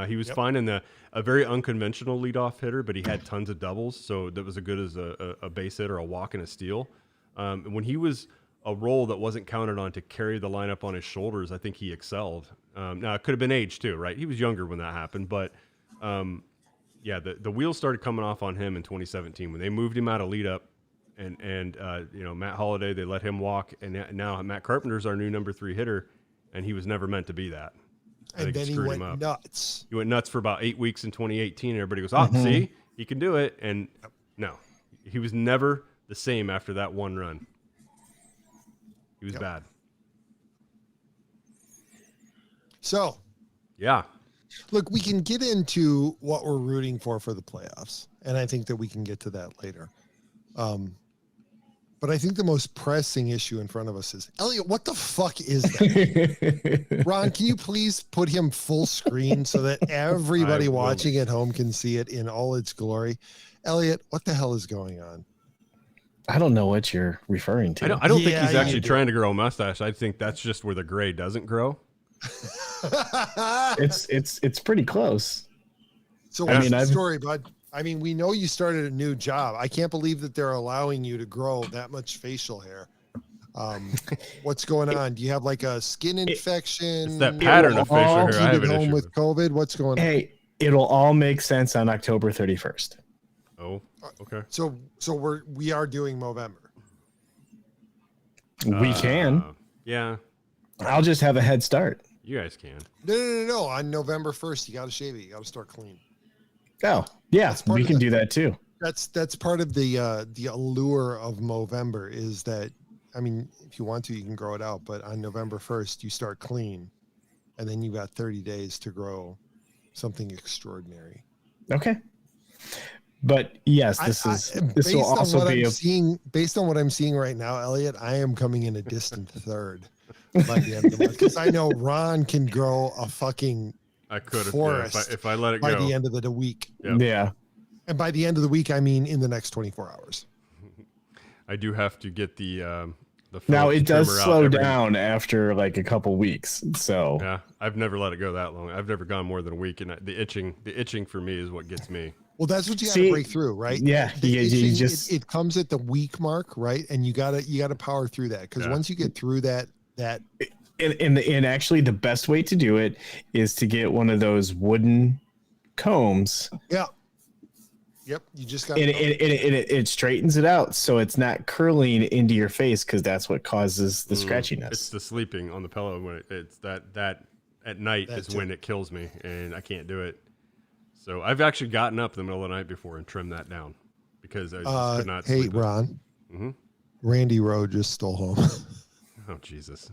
He was fine in a very unconventional leadoff hitter, but he had tons of doubles, so that was as good as a base hit or a walk and a steal. When he was a role that wasn't counted on to carry the lineup on his shoulders, I think he excelled. Now, it could have been age too, right? He was younger when that happened, but the wheels started coming off on him in 2017 when they moved him out of lead up, and Matt Holliday, they let him walk, and now Matt Carpenter's our new number 3 hitter, and he was never meant to be that. And then he went nuts. He went nuts for about 8 weeks in 2018. And everybody goes, see, he can do it. And no, he was never the same after that one run. He was bad. So, yeah. Look, we can get into what we're rooting for the playoffs. And I think that we can get to that later. But I think the most pressing issue in front of us is, Elliot, what the fuck is that? Ron, can you please put him full screen so that everybody watching at home can see it in all its glory? Elliot, what the hell is going on? I don't know what you're referring to. I don't think he's actually trying to grow a mustache. I think that's just where the gray doesn't grow. It's pretty close. So what's the story, bud? I mean, we know you started a new job. I can't believe that they're allowing you to grow that much facial hair. What's going on? Do you have like a skin infection? It's that pattern of facial hair. I have an issue with COVID. What's going on? Hey, it'll all make sense on October 31st. Oh, okay. So we are doing Movember. We can. Yeah. I'll just have a head start. You guys can. No. On November 1st, you got to shave it. You got to start clean. Oh, yeah, we can do that too. That's part of the allure of Movember is that, I mean, if you want to, you can grow it out, but on November 1st, you start clean, and then you got 30 days to grow something extraordinary. Okay. But yes, this will also be based on what I'm seeing right now, Elliot, I am coming in a distant third by the end of the month, because I know Ron can grow a fucking forest if I let it by go the end of the week. Yep. Yeah. And by the end of the week, I mean in the next 24 hours. I do have to get the now it does slow down after like a couple weeks. So yeah, I've never let it go that long. I've never gone more than a week, and the itching for me is what gets me. Well, that's what you got to break through, right? Yeah, it comes at the week mark, right? And you gotta power through that, because once you get through that And actually, the best way to do it is to get one of those wooden combs. Yeah. Yep. You just got and it straightens it out so it's not curling into your face, because that's what causes the scratchiness. It's the sleeping on the pillow when it's that at night is when it kills me, and I can't do it. So I've actually gotten up in the middle of the night before and trimmed that down because I just could not Hey, sleep. Ron. Mm-hmm. Randy Rowe just stole home. Oh, Jesus.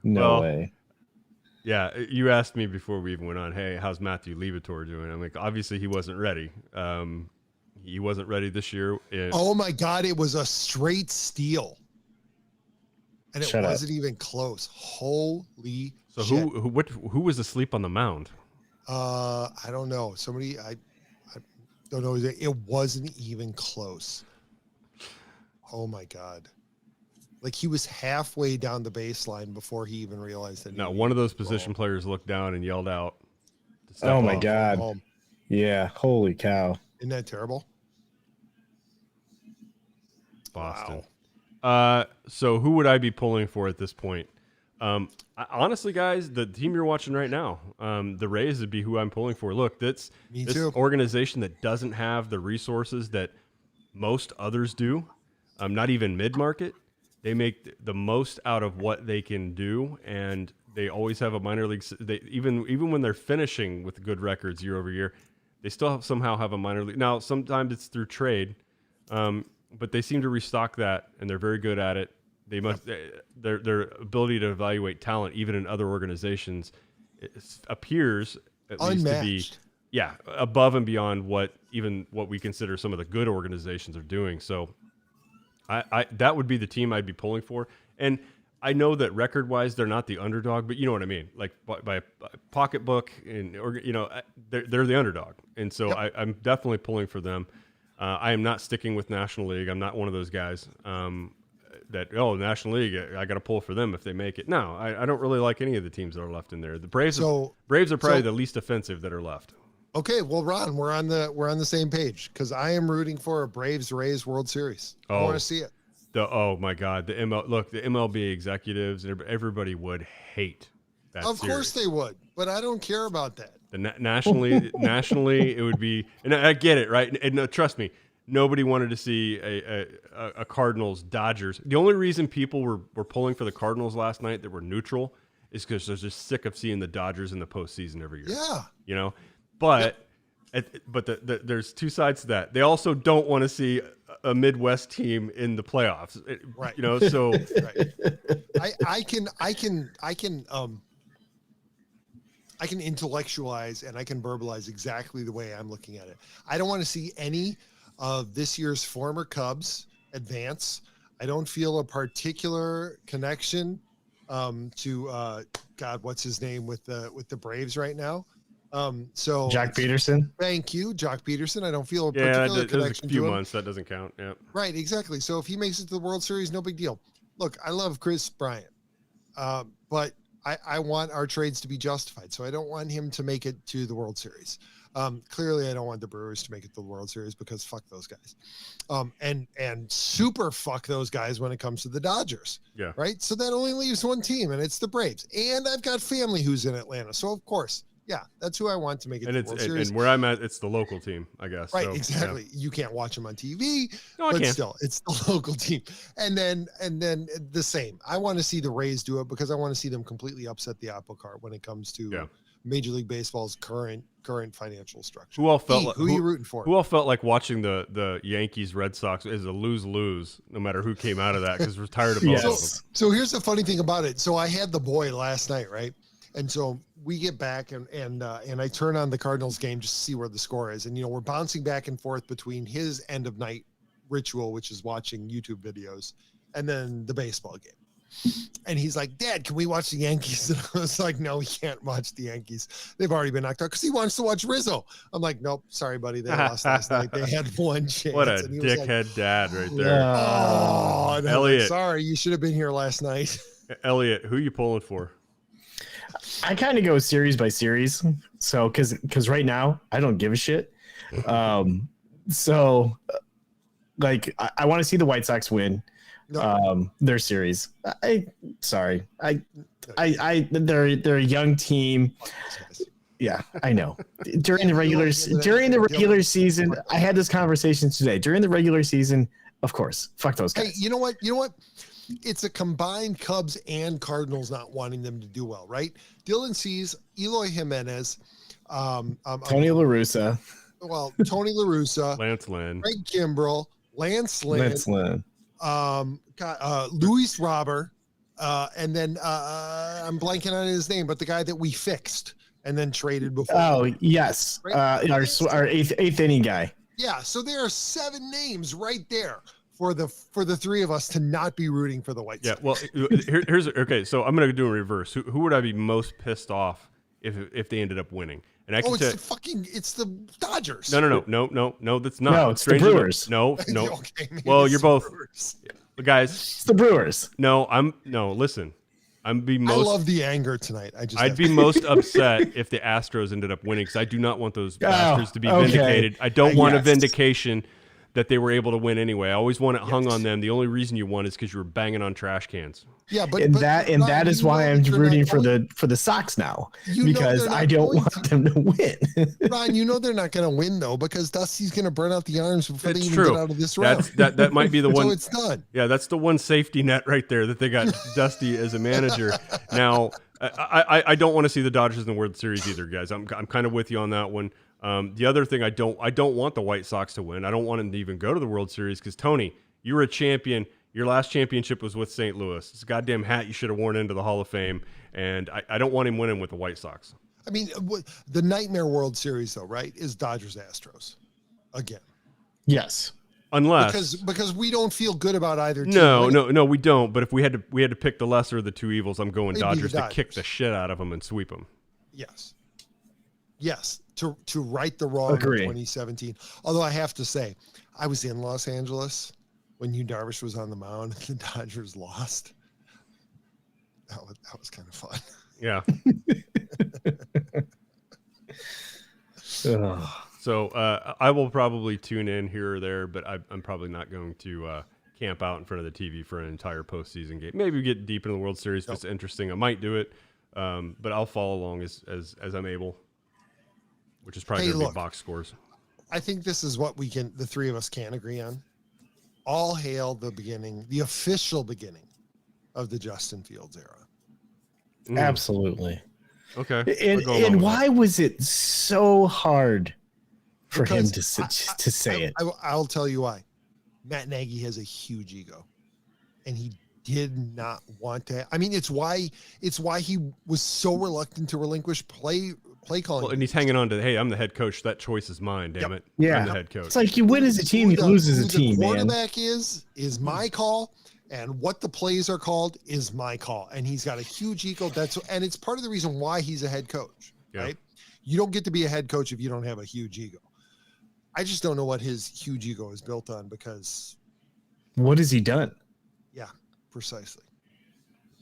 No way. Yeah, you asked me before we even went on, hey, how's Matthew Libator doing? I'm like, obviously he wasn't ready. He wasn't ready this year. Oh, my God. It was a straight steal. And it wasn't even close. Holy So shit. who was asleep on the mound? I don't know. Somebody, I don't know. It wasn't even close. Oh, my God. Like, he was halfway down the baseline before he even realized that. No, one of those position players looked down and yelled out. Oh, my God. Yeah. Holy cow. Isn't that terrible? Boston. Wow. So who would I be pulling for at this point? Honestly, guys, the team you're watching right now, the Rays would be who I'm pulling for. Look, this organization that doesn't have the resources that most others do, not even mid-market. They make the most out of what they can do, and they always have a minor league. They even when they're finishing with good records year over year, they still somehow have a minor league. Now, sometimes it's through trade, but they seem to restock that, and they're very good at it. They must their ability to evaluate talent, even in other organizations, appears at least to be above and beyond what we consider some of the good organizations are doing. So. I that would be the team I'd be pulling for, and I know that record-wise they're not the underdog, but you know what I mean. Like by pocketbook, they're the underdog, and so I'm definitely pulling for them. I am not sticking with National League. I'm not one of those guys National League, I got to pull for them if they make it. No, I don't really like any of the teams that are left in there. The Braves are probably the least offensive that are left. Okay, well, Ron, we're on the same page because I am rooting for a Braves-Rays World Series. I want to see it. Oh my God, the MLB executives and everybody would hate that. Of course they would, but I don't care about that. Nationally, it would be, and I get it, right? And no, trust me, nobody wanted to see a Cardinals Dodgers. The only reason people were pulling for the Cardinals last night that were neutral is because they're just sick of seeing the Dodgers in the postseason every year. Yeah, But there's two sides to that. They also don't want to see a Midwest team in the playoffs, right? So right. I can intellectualize and I can verbalize exactly the way I'm looking at it. I don't want to see any of this year's former Cubs advance. I don't feel a particular connection to God, what's his name with the Braves right now. So Jock Peterson. Thank you, Jock Peterson. I don't feel a particular connection a few to him. months that doesn't count. Yeah, right, exactly. So if he makes it to the World Series, no big deal. Look, I love Chris Bryant, but I want our trades to be justified. So I don't want him to make it to the World Series. Clearly, I don't want the Brewers to make it to the World Series because fuck those guys, and super fuck those guys when it comes to the Dodgers. Yeah, right. So that only leaves one team, and it's the Braves. And I've got family who's in Atlanta, so of course. Yeah, that's who I want to make it to the World Series. And where I'm at, it's the local team, I guess. Right, so, exactly. Yeah. You can't watch them on TV, no, but I can. Still, it's the local team. And then the same. I want to see the Rays do it because I want to see them completely upset the apple cart when it comes to Major League Baseball's current financial structure. Who are you rooting for? Who all felt like watching the Yankees Red Sox is a lose-lose, no matter who came out of that, because we're tired of both of them. So here's the funny thing about it. So I had the boy last night, right? And so we get back and I turn on the Cardinals game just to see where the score is. And, we're bouncing back and forth between his end of night ritual, which is watching YouTube videos, and then the baseball game. And he's like, Dad, can we watch the Yankees? And I was like, no, we can't watch the Yankees. They've already been knocked out because he wants to watch Rizzo. I'm like, nope, sorry, buddy. They lost last night. They had one chance. What a dickhead dad right there. Oh, no, Elliot. Sorry, you should have been here last night. Elliot, who are you pulling for? I kind of go series by series. So, because right now I don't give a shit. I want to see the White Sox win. their series. They're a young team. Yeah, I know. During the regular season, I had this conversation today. During the regular season, of course, fuck those guys. Hey, you know what? It's a combined Cubs and Cardinals not wanting them to do well, right? Dylan Cease, Eloy Jimenez, Tony La Russa. Well, Tony La Russa, Lance Lynn, Greg Kimbrell, Lance Lynn, Luis Robert, and then I'm blanking on his name, but the guy that we fixed and then traded before. Oh, yes. Right? Our eighth inning guy. Yeah, so there are 7 names right there for the 3 of us to not be rooting for the White Sox. Yeah, well, here's okay. So I'm gonna do a reverse. Who would I be most pissed off if they ended up winning? And I can it's the Dodgers. No, that's not. No, it's the Brewers. No. Okay, well, you're both guys. It's the Brewers. Listen. I love the anger tonight. I'd be most upset if the Astros ended up winning because I do not want those bastards to be vindicated. I don't want a vindication that they were able to win anyway. I always want it hung on them. The only reason you won is because you were banging on trash cans. Yeah, that is why I'm rooting for the Sox now, because I don't want them to win. Ron, you know they're not going to win though, because Dusty's going to burn out the arms before they even get out of this round. That might be the one. So it's done. Yeah, that's the one safety net right there that they got Dusty as a manager. Now, I don't want to see the Dodgers in the World Series either, guys. I'm kind of with you on that one. The other thing, I don't want the White Sox to win. I don't want them to even go to the World Series because, Tony, you were a champion. Your last championship was with St. Louis. It's a goddamn hat you should have worn into the Hall of Fame, and I don't want him winning with the White Sox. I mean, the Nightmare World Series, though, right, is Dodgers-Astros again. Yes. Unless because we don't feel good about either team. No, we don't. But if we had to pick the lesser of the two evils, I'm going Dodgers to kick the shit out of them and sweep them. Yes. To right the wrong of 2017. Although I have to say, I was in Los Angeles when Yu Darvish was on the mound and the Dodgers lost. That was kind of fun. Yeah. So I will probably tune in here or there, but I'm probably not going to camp out in front of the TV for an entire postseason game. Maybe get deep into the World Series if it's interesting. I might do it, but I'll follow along as I'm able, which is probably going to be box scores. I think this is what the 3 of us can agree on. All hail the official beginning of the Justin Fields era. Absolutely. Okay. And why was it so hard for him to say it? I'll tell you why. Matt Nagy has a huge ego, and he did not want to. I mean, it's why he was so reluctant to relinquish play calling. Well, and he's hanging on to, hey, I'm the head coach. That choice is mine. Damn it. Yeah, I'm the head coach. It's like you win as a team, you lose as a team. The man. quarterback is my call, and what the plays are called is my call. And he's got a huge ego. And it's part of the reason why he's a head coach. Yeah. Right? You don't get to be a head coach if you don't have a huge ego. I just don't know what his huge ego is built on, because what has he done? Yeah, precisely.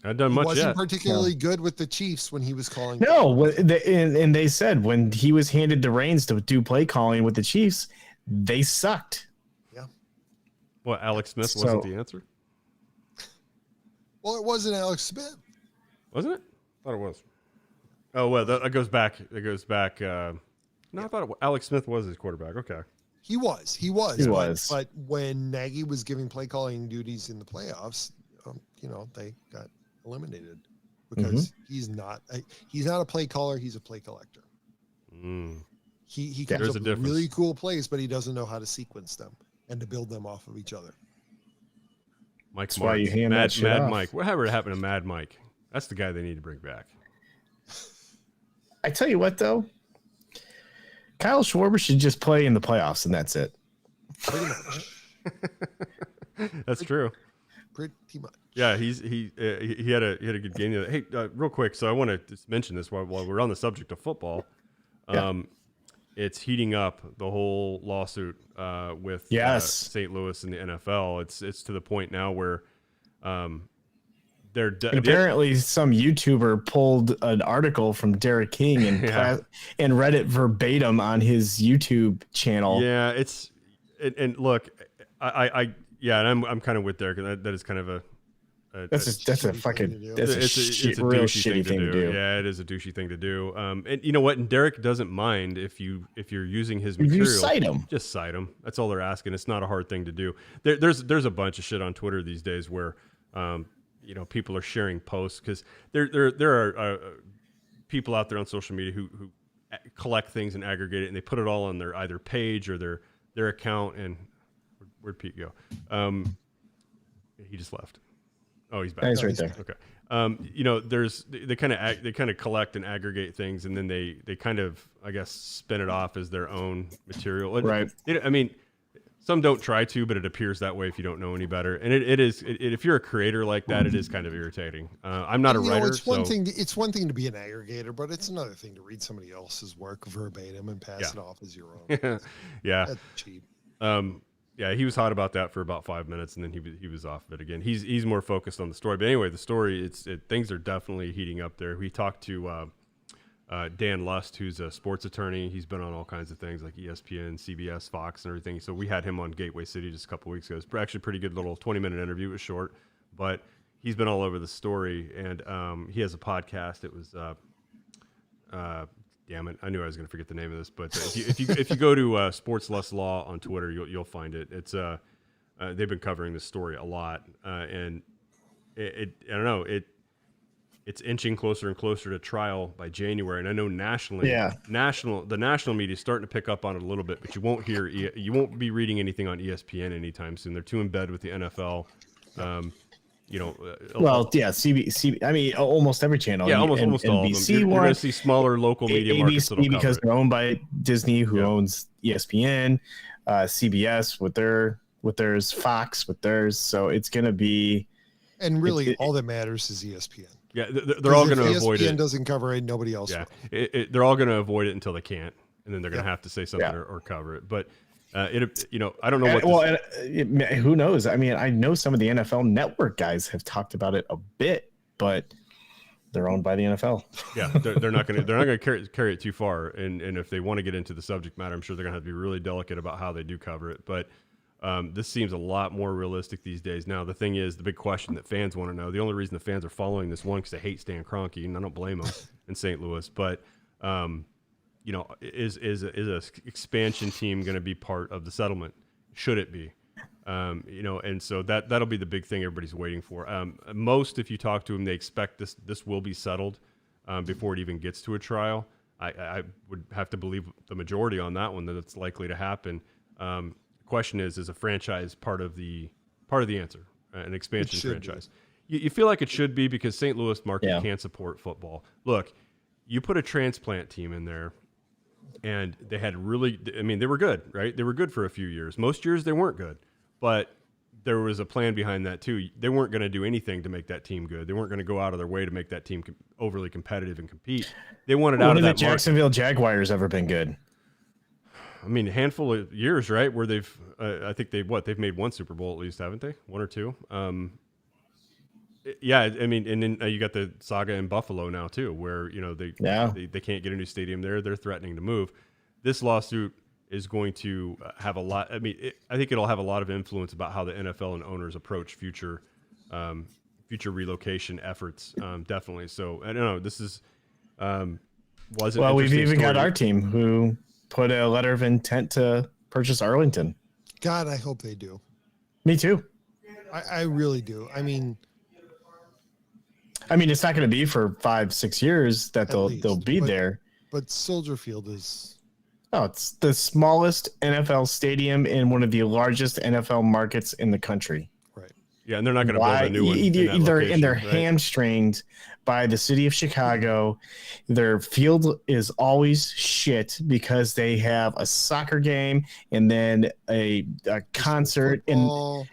Not done much He wasn't yet. particularly good with the Chiefs when he was calling. No, and they said when he was handed the reins to do play calling with the Chiefs, they sucked. Yeah. What, Alex Smith wasn't the answer? Well, it wasn't Alex Smith. Wasn't it? I thought it was. Oh, well, that goes back. No, I thought Alex Smith was his quarterback. Okay. He was. But when Nagy was giving play calling duties in the playoffs, they got eliminated because he's not a play caller. He's a play collector. He comes up with really cool plays, but he doesn't know how to sequence them and to build them off of each other. That's why you hand Mad Mike. Whatever happened to Mad Mike? That's the guy they need to bring back. I tell you what, though, Kyle Schwarber should just play in the playoffs, and that's it. Pretty much. That's true. Pretty much. Yeah, he had a good game. Hey, real quick, so I want to just mention this while we're on the subject of football. It's heating up, the whole lawsuit with St. Louis and the NFL. It's to the point now where apparently some YouTuber pulled an article from Derek King and read it verbatim on his YouTube channel. Yeah, and look, Yeah, and I'm kind of with Derek. That is kind of a that's a fucking that's a real shitty thing to do. Yeah, it is a douchey thing to do. And you know what? And Derek doesn't mind if you're using his material. You cite him. Just cite him. That's all they're asking. It's not a hard thing to do. There's a bunch of shit on Twitter these days where people are sharing posts because there are people out there on social media who collect things and aggregate it, and they put it all on their either page or their account. And where'd Pete go? He just left. Oh, he's back. He's right there. Okay. They kind of collect and aggregate things, and then they kind of, I guess, spin it off as their own material. Right. I mean, some don't try to, but it appears that way if you don't know any better. And if you're a creator like that, it is kind of irritating. I'm not a writer. It's one thing to be an aggregator, but it's another thing to read somebody else's work verbatim and pass it off as your own. Yeah. That's cheap. Yeah, he was hot about that for about 5 minutes, and then he was off of it again. He's more focused on the story. But anyway, the story, things are definitely heating up there. We talked to Dan Lust, who's a sports attorney. He's been on all kinds of things like ESPN, CBS, Fox, and everything. So we had him on Gateway City just a couple weeks ago. It's actually a pretty good little 20-minute interview. It was short, but he's been all over the story, and he has a podcast. It was damn it! I knew I was going to forget the name of this, but if you go to Sports Less Law on Twitter, you'll find it. It's they've been covering this story a lot, and I don't know, it's inching closer and closer to trial by January, and I know nationally, the national media is starting to pick up on it a little bit, but you won't be reading anything on ESPN anytime soon. They're too in bed with the NFL. CB. I mean, almost every channel. Yeah, almost all of them. You're going to see smaller local media markets that'll cover because it. they're owned by Disney, who owns ESPN, CBS with theirs, Fox with theirs. So it's going to be. And really, all that matters is ESPN. Yeah, they're all going to avoid it. ESPN doesn't cover it. Nobody else. Yeah, they're all going to avoid it until they can't, and then they're going to have to say something or cover it. But. I don't know what. Who knows? I mean, I know some of the NFL Network guys have talked about it a bit, but they're owned by the NFL. Yeah, they're not going to carry it too far, and if they want to get into the subject matter, I'm sure they're going to have to be really delicate about how they do cover it. But this seems a lot more realistic these days. Now, the thing is, the big question that fans want to know. The only reason the fans are following this because they hate Stan Kroenke, and I don't blame them in St. Louis, but. Is a expansion team going to be part of the settlement? Should it be? And so that'll be the big thing everybody's waiting for. Most, if you talk to them, they expect this will be settled before it even gets to a trial. I would have to believe the majority on that one that it's likely to happen. The question is a franchise part of the answer? An expansion franchise? You feel like it should be because St. Louis market can't support football. Look, you put a transplant team in there. And they had they were good, right? They were good for a few years. Most years they weren't good, but there was a plan behind that too. They weren't going to do anything to make that team good. They weren't going to go out of their way to make that team overly competitive and compete. They wanted out of that. When have the Jacksonville Jaguars ever been good? I mean, a handful of years, right? Where they've, I think they've made one Super Bowl at least, haven't they? One or two. Yeah, I mean, and then you got the saga in Buffalo now too, where they can't get a new stadium there. They're threatening to move. This lawsuit is going to have a lot. I mean, I think it'll have a lot of influence about how the NFL and owners approach future relocation efforts. Definitely. So I don't know. This is was it? Well, we've even got our team who put a letter of intent to purchase Arlington. God, I hope they do. Me too. I really do. I mean, it's not going to be for 5-6 years that they'll be there. But Soldier Field is. Oh, it's the smallest NFL stadium in one of the largest NFL markets in the country. Right. Yeah, and they're not going to build a new one. They're hamstringed by the city of Chicago. Their field is always shit because they have a soccer game and then a concert and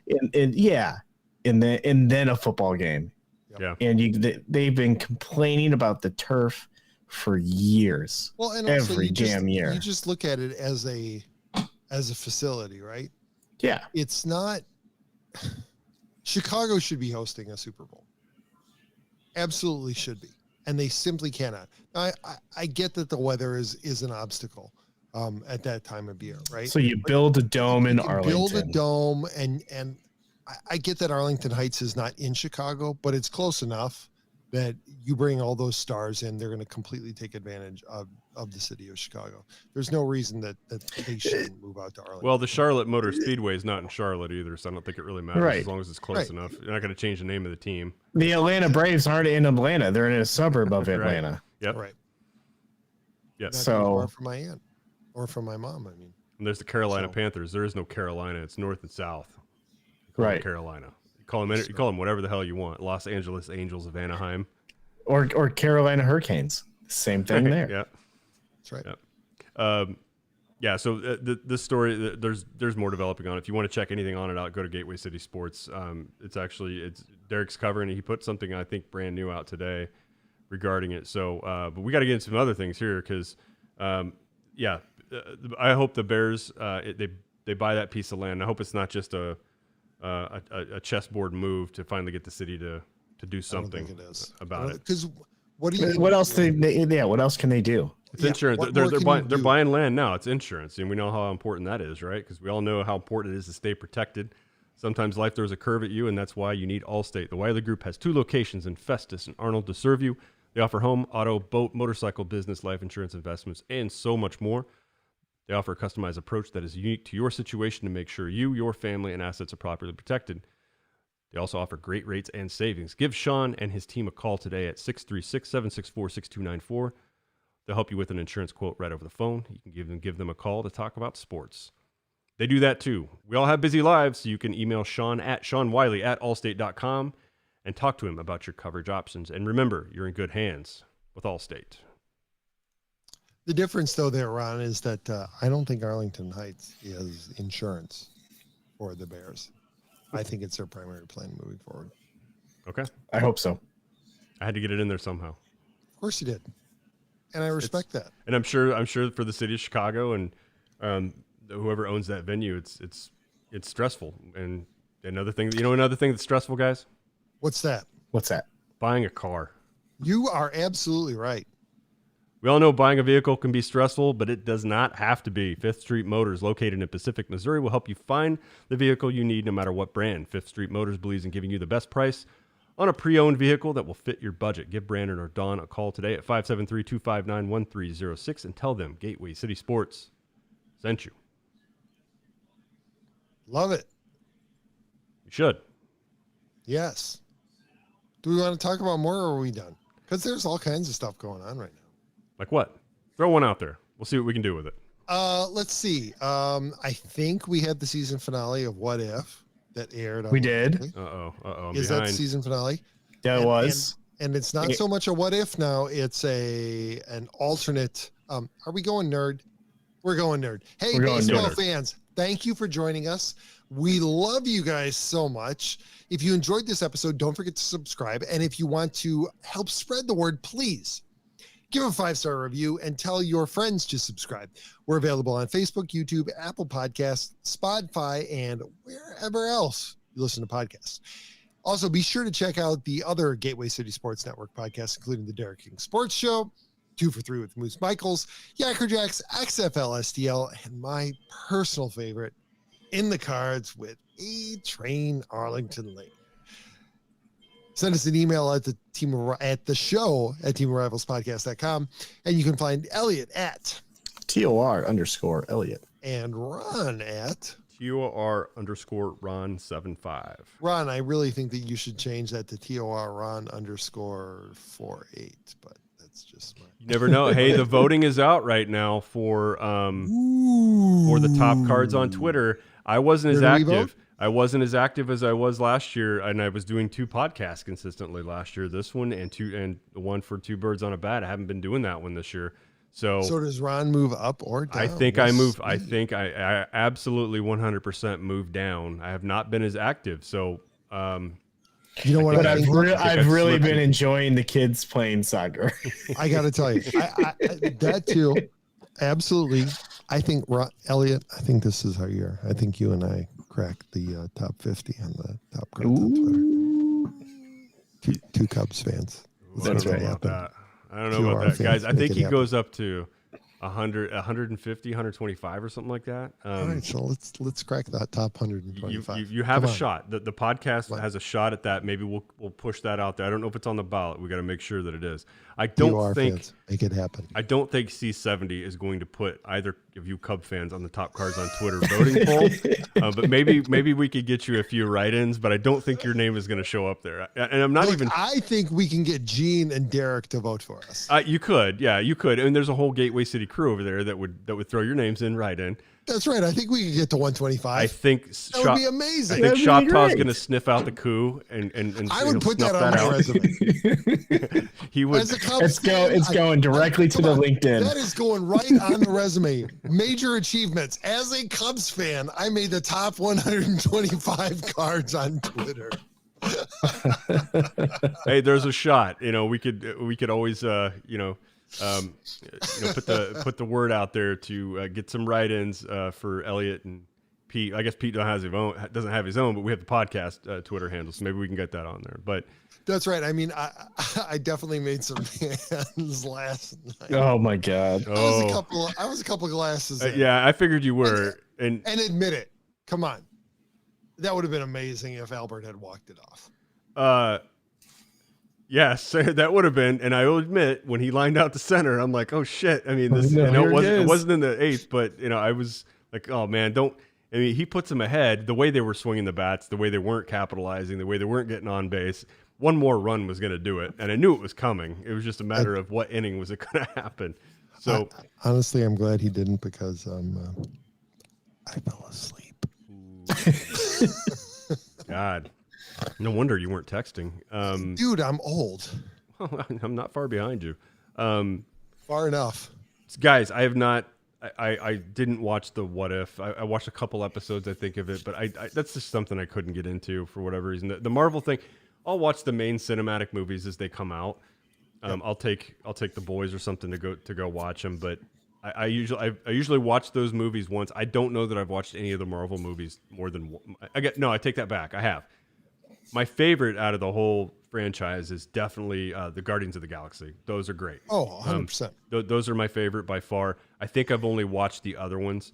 then a football game. Yeah, and they've been complaining about the turf for years. Well, and every damn year. You just look at it as a facility, right? Yeah, it's not. Chicago should be hosting a Super Bowl. Absolutely should be, and they simply cannot. I get that the weather is an obstacle at that time of year, right? So you build a dome in Arlington. Build a dome, and I get that Arlington Heights is not in Chicago, but it's close enough that you bring all those stars in, they're going to completely take advantage of the city of Chicago. There's no reason that they shouldn't move out to Arlington. Well, the Charlotte Motor Speedway is not in Charlotte either, so I don't think it really matters Right. as long as it's close enough. You're not going to change the name of the team. The Atlanta Braves aren't in Atlanta; they're in a suburb of Atlanta. Yep. Right. Yep. Not So- far from my aunt or from my mom. I mean, And there's the Carolina Panthers. There is no Carolina. It's north and south. You call them Right. Carolina. You call them whatever the hell you want. Los Angeles Angels of Anaheim. Or Carolina Hurricanes. Same thing there. Yeah. that's right. Yep. Yeah. So this story, there's more developing on it. If you want to check anything on it out, go to Gateway City Sports. It's Derek's covering it. He put something I think brand new out today regarding it. So, but we got to get into some other things here because, I hope the Bears they buy that piece of land. I hope it's not just a chessboard move to finally get the city to do something about it. Because what else what else can they do? It's insurance. They're buying land now. It's insurance, and we know how important that is, right? Because we all know how important it is to stay protected. Sometimes life throws a curve at you, and that's why you need Allstate. The Wiley Group has 2 locations in Festus and Arnold to serve you. They offer home, auto, boat, motorcycle, business, life insurance, investments, and so much more. They offer a customized approach that is unique to your situation to make sure you, your family, and assets are properly protected. They also offer great rates and savings. Give Sean and his team a call today at 636-764-6294. They'll help you with an insurance quote right over the phone. You can give them a call to talk about sports. They do that too. We all have busy lives, so you can email Sean at SeanWiley@allstate.com and talk to him about your coverage options. And remember, you're in good hands with Allstate. The difference, though, there, Ron, is that I don't think Arlington Heights is insurance for the Bears. I think it's their primary plan moving forward. Okay. I hope so. I had to get it in there somehow. Of course you did. And I respect that. And I'm sure for the city of Chicago and whoever owns that venue, it's stressful. And another thing that's stressful, guys? What's that? Buying a car. You are absolutely right. We all know buying a vehicle can be stressful, but it does not have to be. Fifth Street Motors, located in Pacific, Missouri, will help you find the vehicle you need no matter what brand. Fifth Street Motors believes in giving you the best price on a pre-owned vehicle that will fit your budget. Give Brandon or Dawn a call today at 573-259-1306 and tell them Gateway City Sports sent you. Love it. You should. Yes. Do we want to talk about more or are we done? Because there's all kinds of stuff going on right now. Like what? Throw one out there. We'll see what we can do with it. Let's see. I think we had the season finale of What If that aired. We did. I'm Is behind. that the season finale? Yeah, it was. And it's not so much a what if now. It's an alternate. Are we going nerd? We're going nerd. Hey, baseball fans, thank you for joining us. We love you guys so much. If you enjoyed this episode, don't forget to subscribe. And if you want to help spread the word, please give a 5-star review and tell your friends to subscribe. We're available on Facebook, YouTube, Apple Podcasts, Spotify, and wherever else you listen to podcasts. Also, be sure to check out the other Gateway City Sports Network podcasts, including the Derek King Sports Show, 2 for 3 with Moose Michaels, Yacker Jacks, XFL STL, and my personal favorite, In the Cards with A-Train Arlington Lake. Send us an email at the show at teamofrivalspodcast.com, and you can find Elliot at TOR_Elliot and Ron at TOR_Ron75. Ron. I really think that you should change that to TOR_Ron_48, but that's just my. You never know. Hey, the voting is out right now for the top cards on Twitter. I wasn't as active. I wasn't as active as I was last year, and I was doing 2 podcasts consistently last year. This one and the one for 2 birds on a bat. I haven't been doing that one this year. So does Ron move up or down? I think I move. I think I absolutely 100% moved down. I have not been as active. So you know what? But I've really been enjoying the kids playing soccer. I got to tell you, I that too. Absolutely. I think Elliot. I think this is our year. I think you and I cracked the top 50 on the top cards on Twitter. Two Cubs fans. That's right. I don't know about that, guys. I think he goes up to 150, 125 or something like that. All right, so let's crack that top 125. You have Come a on. shot. The podcast has a shot at that. Maybe we'll push that out there. I don't know if it's on the ballot. We got to make sure that it is. I don't think fans. Make it happen. I don't think C70 is going to put either of you Cub fans on the top cards on Twitter voting poll. But maybe we could get you a few write-ins. But I don't think your name is going to show up there. And I'm not even. I think we can get Gene and Derek to vote for us. You could, yeah, you could. And there's a whole Gateway City crew over there that would throw your names in right in. That's right. I think we could get to 125. I think that would be amazing. I think Shoptaw's going to sniff out the coup and I would put that on my resume. He would. It's going directly to the LinkedIn. That is going right on the resume. Major achievements. As a Cubs fan, I made the top 125 cards on Twitter. Hey, there's a shot. We could always put the word out there to get some write-ins for Elliot and Pete. I guess Pete doesn't have his own, but we have the podcast Twitter handle, so maybe we can get that on there. But that's right. I mean, I definitely made some hands last night. Oh my God! I was a couple glasses in. Yeah, I figured you were, and admit it. Come on, that would have been amazing if Albert had walked it off. Yes, that would have been, and I will admit, when he lined out the center, I'm like, oh shit. I mean, it wasn't in the eighth, but I was like, oh man, he puts him ahead. The way they were swinging the bats, the way they weren't capitalizing, the way they weren't getting on base, one more run was going to do it, and I knew it was coming. It was just a matter of what inning was it going to happen. So honestly, I'm glad he didn't because I fell asleep. God. No wonder you weren't texting. Dude, I'm old. I'm not far behind you. Far enough. Guys, I have not. I didn't watch the What If. I watched a couple episodes, I think, of it, but I that's just something I couldn't get into for whatever reason. The Marvel thing, I'll watch the main cinematic movies as they come out. I'll take The Boys or something to go watch them, but I usually watch those movies once. I don't know that I've watched any of the Marvel movies more than one. I take that back. I have. My favorite out of the whole franchise is definitely the Guardians of the Galaxy. Those are great. Oh, 100%. Those are my favorite by far. I think I've only watched the other ones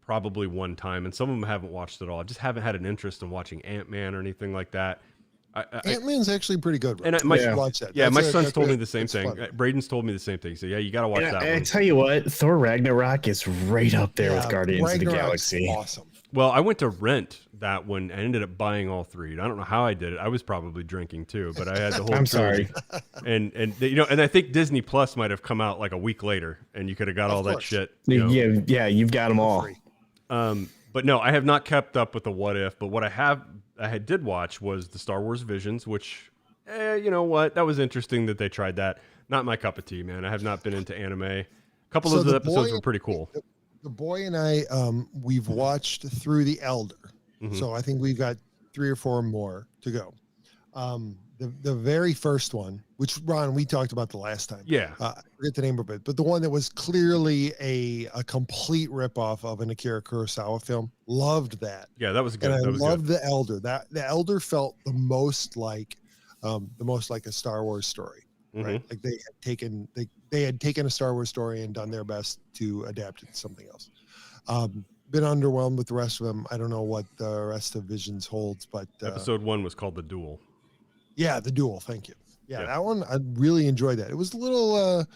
probably one time, and some of them I haven't watched at all. I just haven't had an interest in watching Ant-Man or anything like that. Ant-Man's actually pretty good. And watch that. Yeah, my son's told me the same thing. Braden's told me the same thing. So yeah, you got to watch that one. I tell you what, Thor Ragnarok is right up there with Guardians of the Galaxy. Awesome. Well, I went to rent that one and ended up buying all three. I don't know how I did it. I was probably drinking too, but I had the whole. I'm sorry. And and I think Disney Plus might have come out like a week later, and you could have got all that shit. Yeah, you've got them all. But no, I have not kept up with the What If. But what I did watch was the Star Wars Visions, which, you know what, that was interesting that they tried that. Not my cup of tea, man. I have not been into anime. A couple of those episodes were pretty cool. The boy and I, we've watched through The Elder. Mm-hmm. So I think we've got 3 or 4 more to go. The very first one, which Ron, we talked about the last time. Yeah. I forget the name of it, but the one that was clearly a complete ripoff of an Akira Kurosawa film. Loved that. Yeah, that was good. And I loved The Elder. The Elder felt the most like a Star Wars story. Right. Like they had taken a Star Wars story and done their best to adapt it to something else. Been underwhelmed with the rest of them. I don't know what the rest of Visions holds, but episode 1 was called The Duel. Yeah, The Duel. Thank you. Yeah, that one I really enjoyed that. It was a little.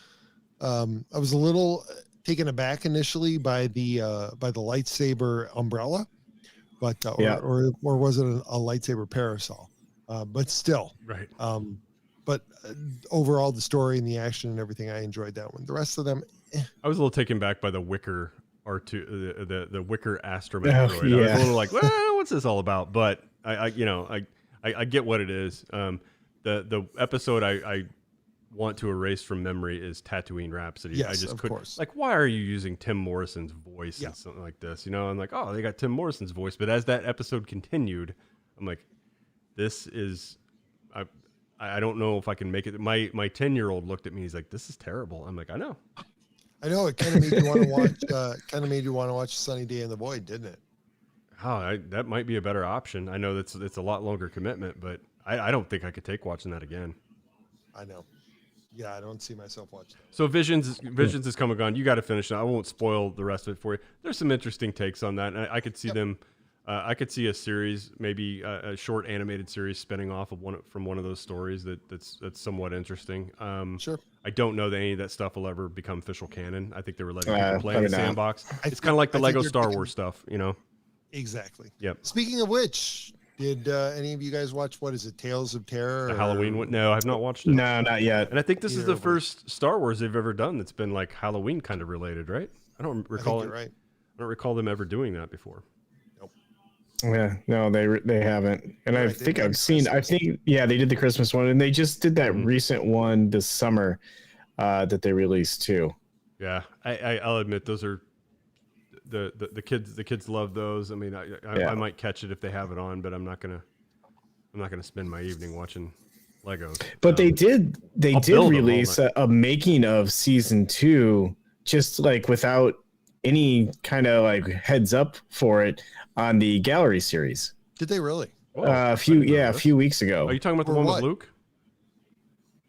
I was a little taken aback initially by the lightsaber umbrella, but or was it a lightsaber parasol? But still, right. But overall, the story and the action and everything, I enjoyed that one. The rest of them, I was a little taken back by the Wicker R2, the Wicker astromech droid. Yeah. I was a little like, well, what's this all about? But I get what it is. The episode I want to erase from memory is Tatooine Rhapsody. Yes, I just couldn't. Course. Like, why are you using Tim Morrison's voice in something like this? I'm like, oh, they got Tim Morrison's voice. But as that episode continued, I'm like, this is. I don't know if I can make it. My 10-year-old looked at me. He's like, "This is terrible." I'm like, "I know." It kind of made you want to watch. Kind of made you want to watch Sunny Day in the Void, didn't it? Oh, that might be a better option. I know it's a lot longer commitment, but I don't think I could take watching that again. I know. Yeah, I don't see myself watching that. So Visions is coming on. You got to finish it. I won't spoil the rest of it for you. There's some interesting takes on that. And I could see them. I could see a series, maybe a short animated series, spinning off of one of those stories that's somewhat interesting. Sure. I don't know that any of that stuff will ever become official canon. I think they were letting people play in the not. sandbox. It's kind of like the Lego Star Wars stuff, you know. Exactly. Yep. Speaking of which, did any of you guys watch, what is it, Tales of Terror? The Halloween one? No, I've not watched it. No, not yet. And I think this is the first Star Wars they've ever done that's been like Halloween kind of related, right? I don't recall it. Right. I don't recall them ever doing that before. Yeah, no, they haven't. And I think I've seen. I think they did the Christmas one, and they just did that recent one this summer that they released too. Yeah, I'll admit those are the kids. The kids love those. I mean, I might catch it if they have it on, but I'm not gonna spend my evening watching Legos. But they did release a making of season 2, just like without any kind of like heads up for it on the Gallery series. Did they really? A few weeks ago. Are you talking about the one with Luke?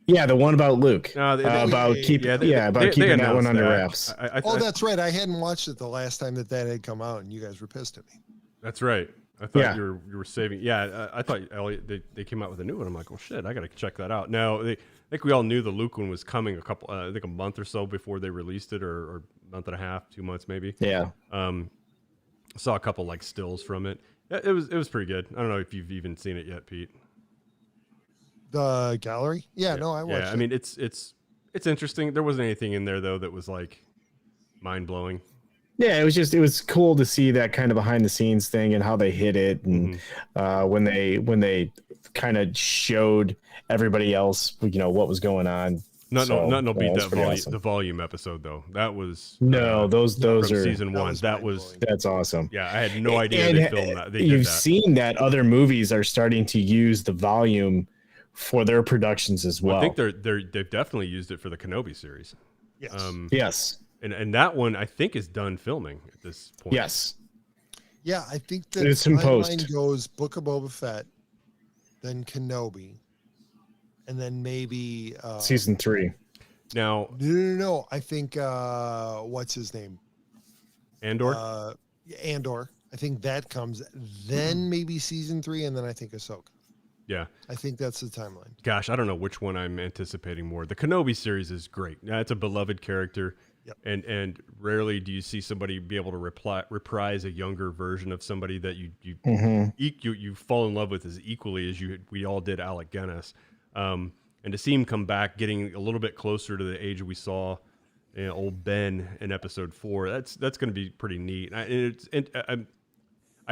Yeah, the one about Luke. No, about keeping that one under wraps. That's right. I hadn't watched it the last time that had come out, and you guys were pissed at me. That's right. I thought you were saving. Yeah, I thought Elliot, they came out with a new one. I'm like, well, shit, I got to check that out. No, I think we all knew the Luke one was coming a month or so before they released it, or a month and a half, 2 months maybe. Yeah. Saw a couple like stills from it. It was pretty good. I don't know if you've even seen it yet, Pete. The Gallery? Yeah, no, I watched it. I mean, it's interesting. There wasn't anything in there though that was like mind blowing. Yeah, it was cool to see that kind of behind the scenes thing and how they hit it, and when they kind of showed everybody else, what was going on. Nothing will beat that volume, awesome. The volume episode though. That was those are season 1. That's awesome. Yeah, I had no idea they filmed that. You've seen that other movies are starting to use the volume for their productions as well. I think they've definitely used it for the Kenobi series. Yes. Yes. And that one I think is done filming at this point. Yes. Yeah, I think the timeline goes Book of Boba Fett, then Kenobi, and then maybe season 3. Now, no. I think what's his name? Andor. Andor. I think that comes. Then maybe season 3, and then I think Ahsoka. Yeah. I think that's the timeline. Gosh, I don't know which one I'm anticipating more. The Kenobi series is great. It's a beloved character. Yep. And rarely do you see somebody be able to reprise a younger version of somebody that you fall in love with as equally as we all did Alec Guinness. And to see him come back, getting a little bit closer to the age we saw old Ben in episode 4, that's going to be pretty neat. I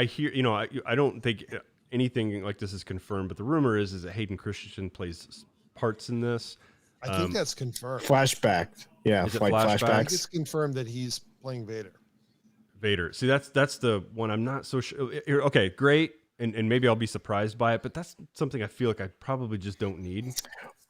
hear, I don't think anything like this is confirmed, but the rumor is that Hayden Christensen plays parts in this. I think that's confirmed. Flashback. Yeah, flashbacks. I think it's confirmed that he's playing Vader. See, that's the one I'm not so sure. Okay, great. And maybe I'll be surprised by it, but that's something I feel like I probably just don't need.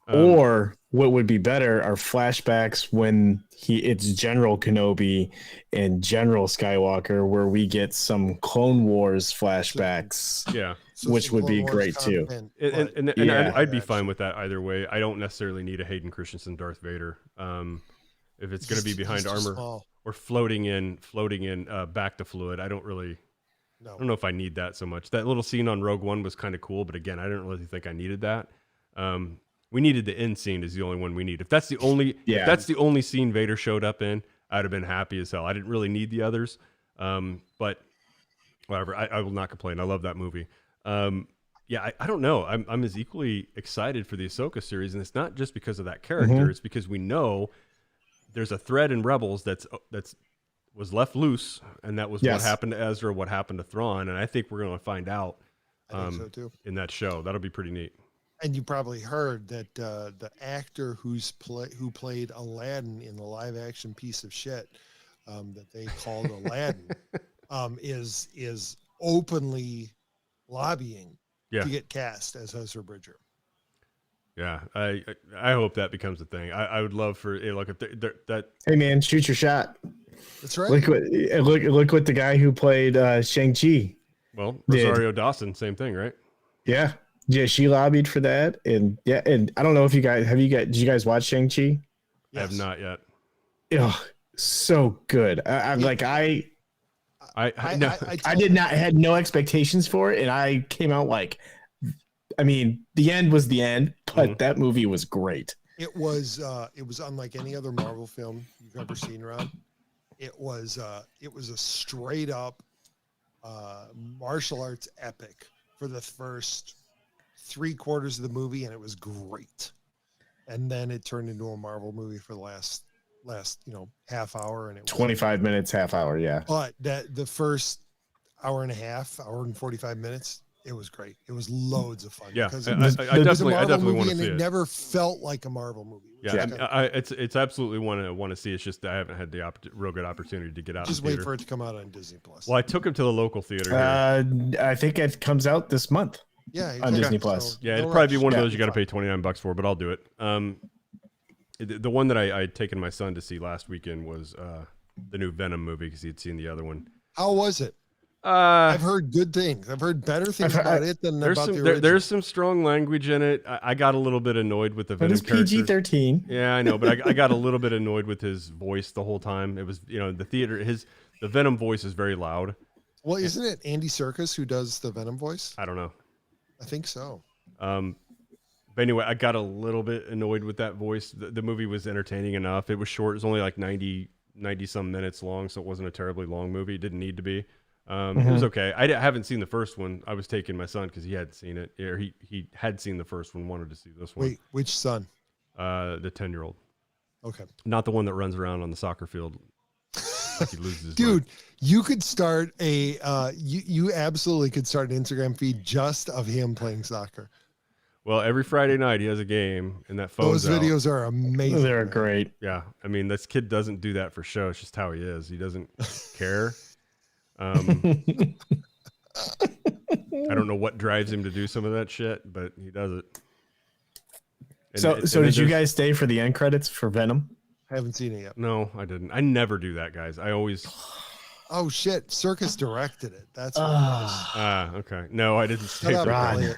Or what would be better are flashbacks when it's General Kenobi and General Skywalker, where we get some Clone Wars flashbacks. Yeah. Which would be great too. And I'd be fine with that either way. I don't necessarily need a Hayden Christensen Darth Vader. If it's going to be behind armor or floating in back to fluid, I don't know if I need that so much. That little scene on Rogue One was kind of cool, but again, I don't really think I needed that. We needed the end scene is the only one we need. If that's the only scene Vader showed up in, I'd have been happy as hell. I didn't really need the others. But whatever, I will not complain. I love that movie. I don't know. I'm as equally excited for the Ahsoka series, and it's not just because of that character. It's because we know there's a thread in Rebels that's was left loose, and that was what happened to Ezra, what happened to Thrawn, and I think we're going to find out I think so too. In that show. That'll be pretty neat. And you probably heard that the actor who played Aladdin in the live action piece of shit that they called Aladdin is openly lobbying to get cast as Ezra Bridger. Yeah, I hope that becomes a thing. I would love for if that. Hey man, shoot your shot. That's right. Look what the guy who played Shang-Chi. Well, Rosario Dawson, same thing, right? Yeah. Yeah, she lobbied for that, and I don't know if did you guys watch Shang-Chi? I have not yet. Oh, so good. I had no expectations for it, and I came out like, I mean, the end was the end, but that movie was great. It was unlike any other Marvel film you've ever seen, Rob. It was a straight up martial arts epic for the first 3/4 of the movie, and it was great. And then it turned into a Marvel movie for the last half hour, and it was 25 minutes, half hour, yeah. But the first hour and a half, hour and 45 minutes, it was great. It was loads of fun. Yeah, because I definitely want to see it. It never felt like a Marvel movie. Yeah, it's absolutely want to see. It's just I haven't had the real good opportunity to get out. Just wait for it to come out on Disney Plus. Well, I took him to the local theater here. I think it comes out this month. Yeah, exactly. On Disney Plus. So it'd probably be one of those you got to pay $29 for, but I'll do it. The one that I had taken my son to see last weekend was the new Venom movie because he had seen the other one. How was it? I've heard good things. I've heard better things about it than about the original. There's some strong language in it. I got a little bit annoyed with the Venom character. It's PG-13. Yeah, I know, but I got a little bit annoyed with his voice the whole time. It was, the theater, the Venom voice is very loud. Well, isn't it Andy Serkis who does the Venom voice? I don't know. I think so. But anyway, I got a little bit annoyed with that voice. The movie was entertaining enough. It was short. It was only like 90 some minutes long, so it wasn't a terribly long movie. It didn't need to be. It was okay. I haven't seen the first one. I was taking my son because he had seen it. Or he had seen the first one, wanted to see this one. Wait, which son? The 10-year-old. Okay. Not the one that runs around on the soccer field. Like he loses his Dude, mind. you could start you absolutely could start an Instagram feed just of him playing soccer. Well, every Friday night he has a game, and that phone's Those videos are amazing. They're great. Yeah, I mean, this kid doesn't do that for show. It's just how he is. He doesn't care. I don't know what drives him to do some of that shit, but he does it. So did you guys stay for the end credits for Venom? I haven't seen it yet. No, I didn't. I never do that, guys. I always. Oh shit! Circus directed it. That's what it was. Okay. No, I didn't stay Shut for up, that. Elliot.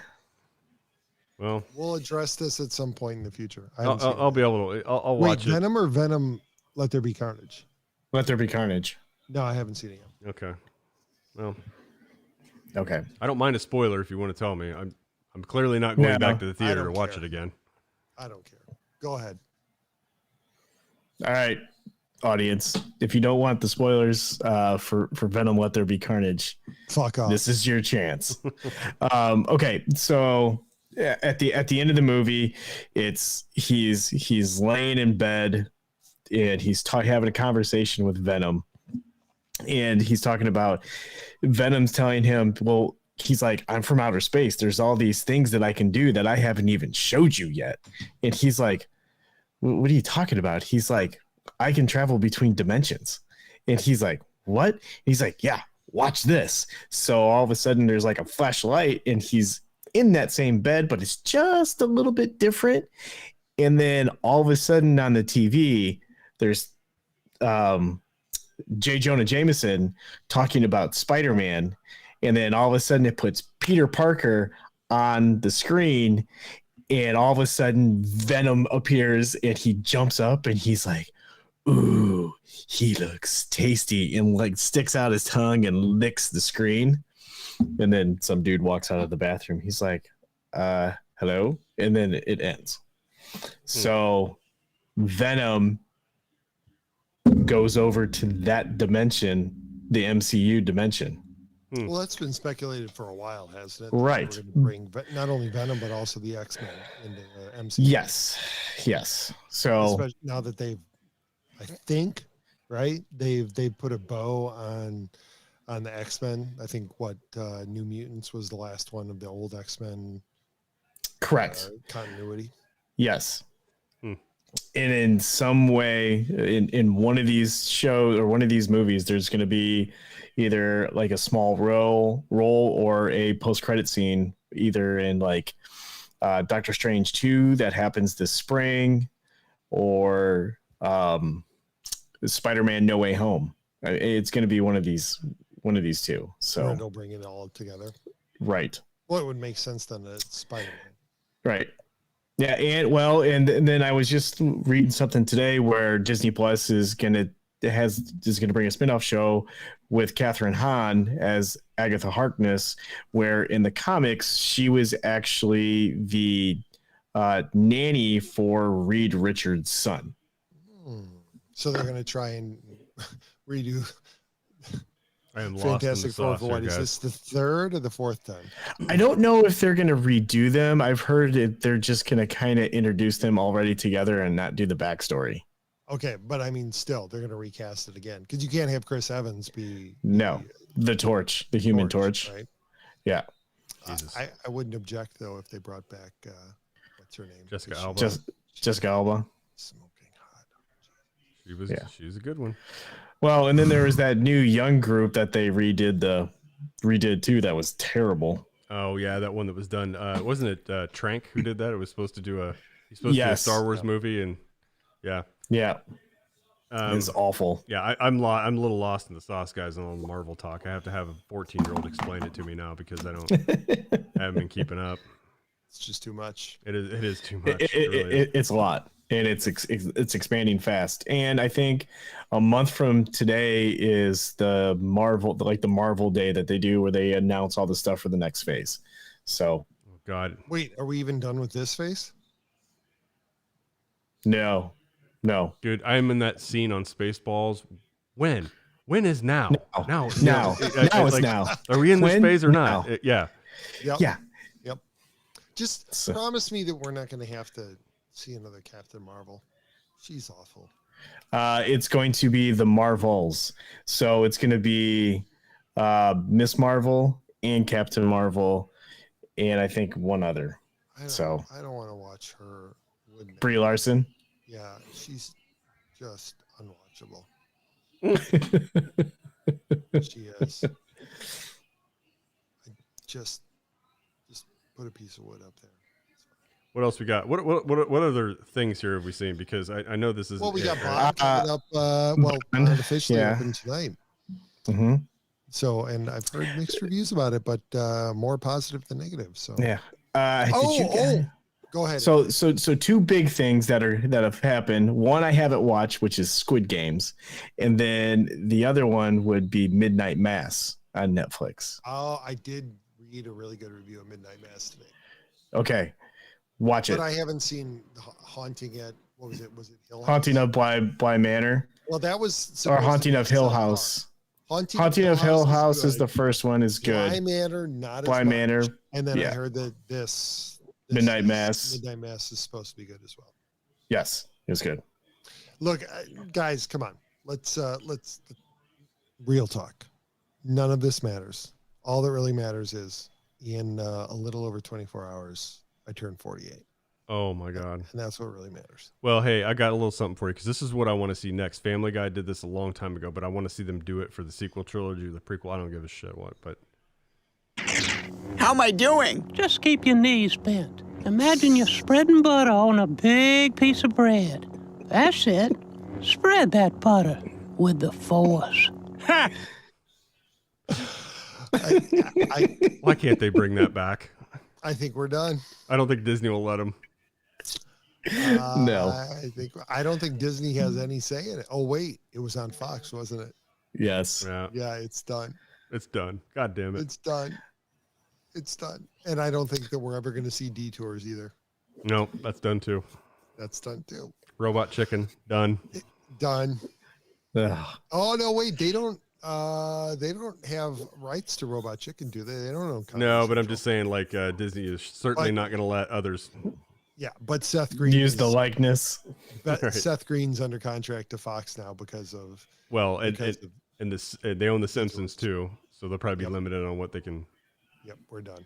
Well, we'll address this at some point in the future. I'll be able to. I'll Wait, watch it. Venom or Venom? Let There Be Carnage. Let There Be Carnage. No, I haven't seen it yet. Okay. Well. Okay. I don't mind a spoiler if you want to tell me. I'm clearly not going back to the theater to watch it again. I don't care. Go ahead. All right, audience. If you don't want the spoilers for Venom, Let There Be Carnage, fuck off. This is your chance. Okay, so at the end of the movie, he's laying in bed and he's having a conversation with Venom, and he's talking about Venom's telling him, well, he's like, I'm from outer space. There's all these things that I can do that I haven't even showed you yet. And he's like, what are you talking about? He's like, I can travel between dimensions. And he's like, what? He's like, yeah, watch this. So all of a sudden there's like a flashlight and he's in that same bed, but it's just a little bit different. And then all of a sudden on the TV, there's J. Jonah Jameson talking about Spider-Man. And then all of a sudden it puts Peter Parker on the screen, and all of a sudden Venom appears and he jumps up and he's like, ooh, he looks tasty, and like sticks out his tongue and licks the screen. And then some dude walks out of the bathroom. He's like, hello. And then it ends. So Venom goes over to that dimension, the MCU dimension. Well, that's been speculated for a while, hasn't it? Right. We're going to bring not only Venom, but also the X-Men into the MCU. Yes. So especially now that they've, I think, right? They've put a bow on the X-Men. I think New Mutants was the last one of the old X-Men. Correct. Continuity. Yes. And in some way, in one of these shows or one of these movies, there's going to be either like a small role or a post-credit scene, either in like Doctor Strange 2 that happens this spring, or Spider-Man No Way Home. It's going to be one of these two. So they'll bring it all together. Right. Well, it would make sense then that it's Spider-Man. Right. Yeah, and then I was just reading something today where Disney Plus is gonna bring a spinoff show with Catherine Hahn as Agatha Harkness, where in the comics she was actually the nanny for Reed Richards' son. So they're going to try and redo I am lost Fantastic in the Four sauce for here, what? Is guys. this the third or the fourth time? I don't know if they're going to redo them. I've heard that they're just going to kind of introduce them already together and not do the backstory. Okay, but I mean, still, they're going to recast it again because you can't have Chris Evans be the Torch, the Human Torch. Right? Yeah. I wouldn't object though if they brought back what's her name? Jessica Alba. Jessica Alba. Smoking hot. She's a good one. Well, and then there was that new young group that they redid too. That was terrible. Oh yeah, that one that was done. Wasn't it Trank who did that? It was supposed to do a do a Star Wars movie, and yeah, it's awful. Yeah, I'm a little lost in the sauce, guys, on all the Marvel talk. I have to have a 14-year-old explain it to me now because I haven't been keeping up. It's just too much. It is too much. It's a lot. And it's expanding fast. And I think a month from today is the Marvel Day that they do where they announce all the stuff for the next phase. So, Oh God, Wait, are we even done with this phase? no. dude, I am in that scene on Spaceballs. When is now? Now It's now. Are we in this When? phase or not? Now. Yeah. Yep. Yeah. Yep. Just promise me that we're not going to have to see another Captain Marvel. She's awful. It's going to be the Marvels. So it's going to be Miss Marvel and Captain Marvel, and I think one other. I don't want to watch her. Brie Larson. Yeah, she's just unwatchable. She is. Just put a piece of wood up there. What else we got? What other things here have we seen? Because I know this is. Well, we got Bond coming up. Unofficially open tonight. Mm-hmm. So, and I've heard mixed reviews about it, but more positive than negative. So, Yeah. Go ahead. So two big things that have happened. One I haven't watched, which is Squid Games, and then the other one would be Midnight Mass on Netflix. Oh, I did read a really good review of Midnight Mass today. Okay, watch it. But I haven't seen Haunting at what was it? Was it Hill House? Haunting of Bly Manor. Well, that was or Haunting of Hill House. Haunting of Hill House is the first one. Is good. Bly Manor, not Bly as much. Manor. And then I heard that this Midnight Mass. Midnight Mass is supposed to be good as well. Yes, it was good. Look, guys, come on. Let's real talk. None of this matters. All that really matters is in a little over 24 hours, I turned 48. Oh my God. And that's what really matters. Well, hey, I got a little something for you because this is what I want to see next. Family Guy did this a long time ago, but I want to see them do it for the sequel trilogy, the prequel. I don't give a shit what, but. How am I doing? Just keep your knees bent. Imagine you're spreading butter on a big piece of bread. That's it. Spread that butter with the force. Ha! Why can't they bring that back? I think we're done. I don't think Disney will let them. No. I don't think Disney has any say in it. Oh, wait. It was on Fox, wasn't it? Yes. Yeah, it's done. It's done. God damn it. It's done. It's done. And I don't think that we're ever going to see detours either. No, that's done too. That's done too. Robot Chicken, done. Done. Ugh. Oh, no, wait. They don't have rights to Robot Chicken, do they? They don't own No, but I'm just saying, like, Disney is certainly not going to let others. Yeah, but Seth Green use the likeness. Right. Seth Green's under contract to Fox now because of. Well, and this they own The Simpsons too, so they'll probably be limited on what they can. Yep, we're done.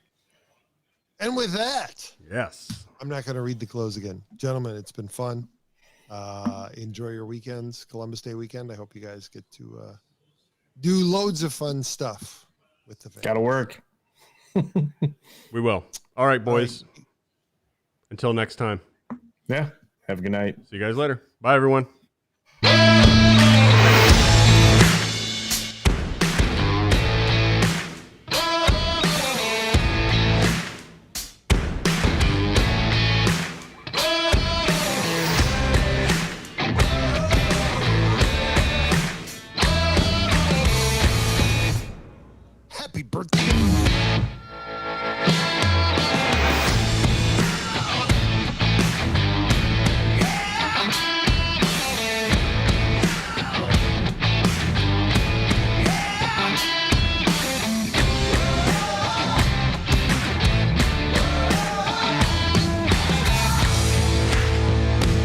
And with that, yes, I'm not going to read the close again, gentlemen. It's been fun. Enjoy your weekends, Columbus Day weekend. I hope you guys get to do loads of fun stuff with the family. Gotta work. We will. All right, boys. All right. Until next time. Yeah. Have a good night. See you guys later. Bye, everyone.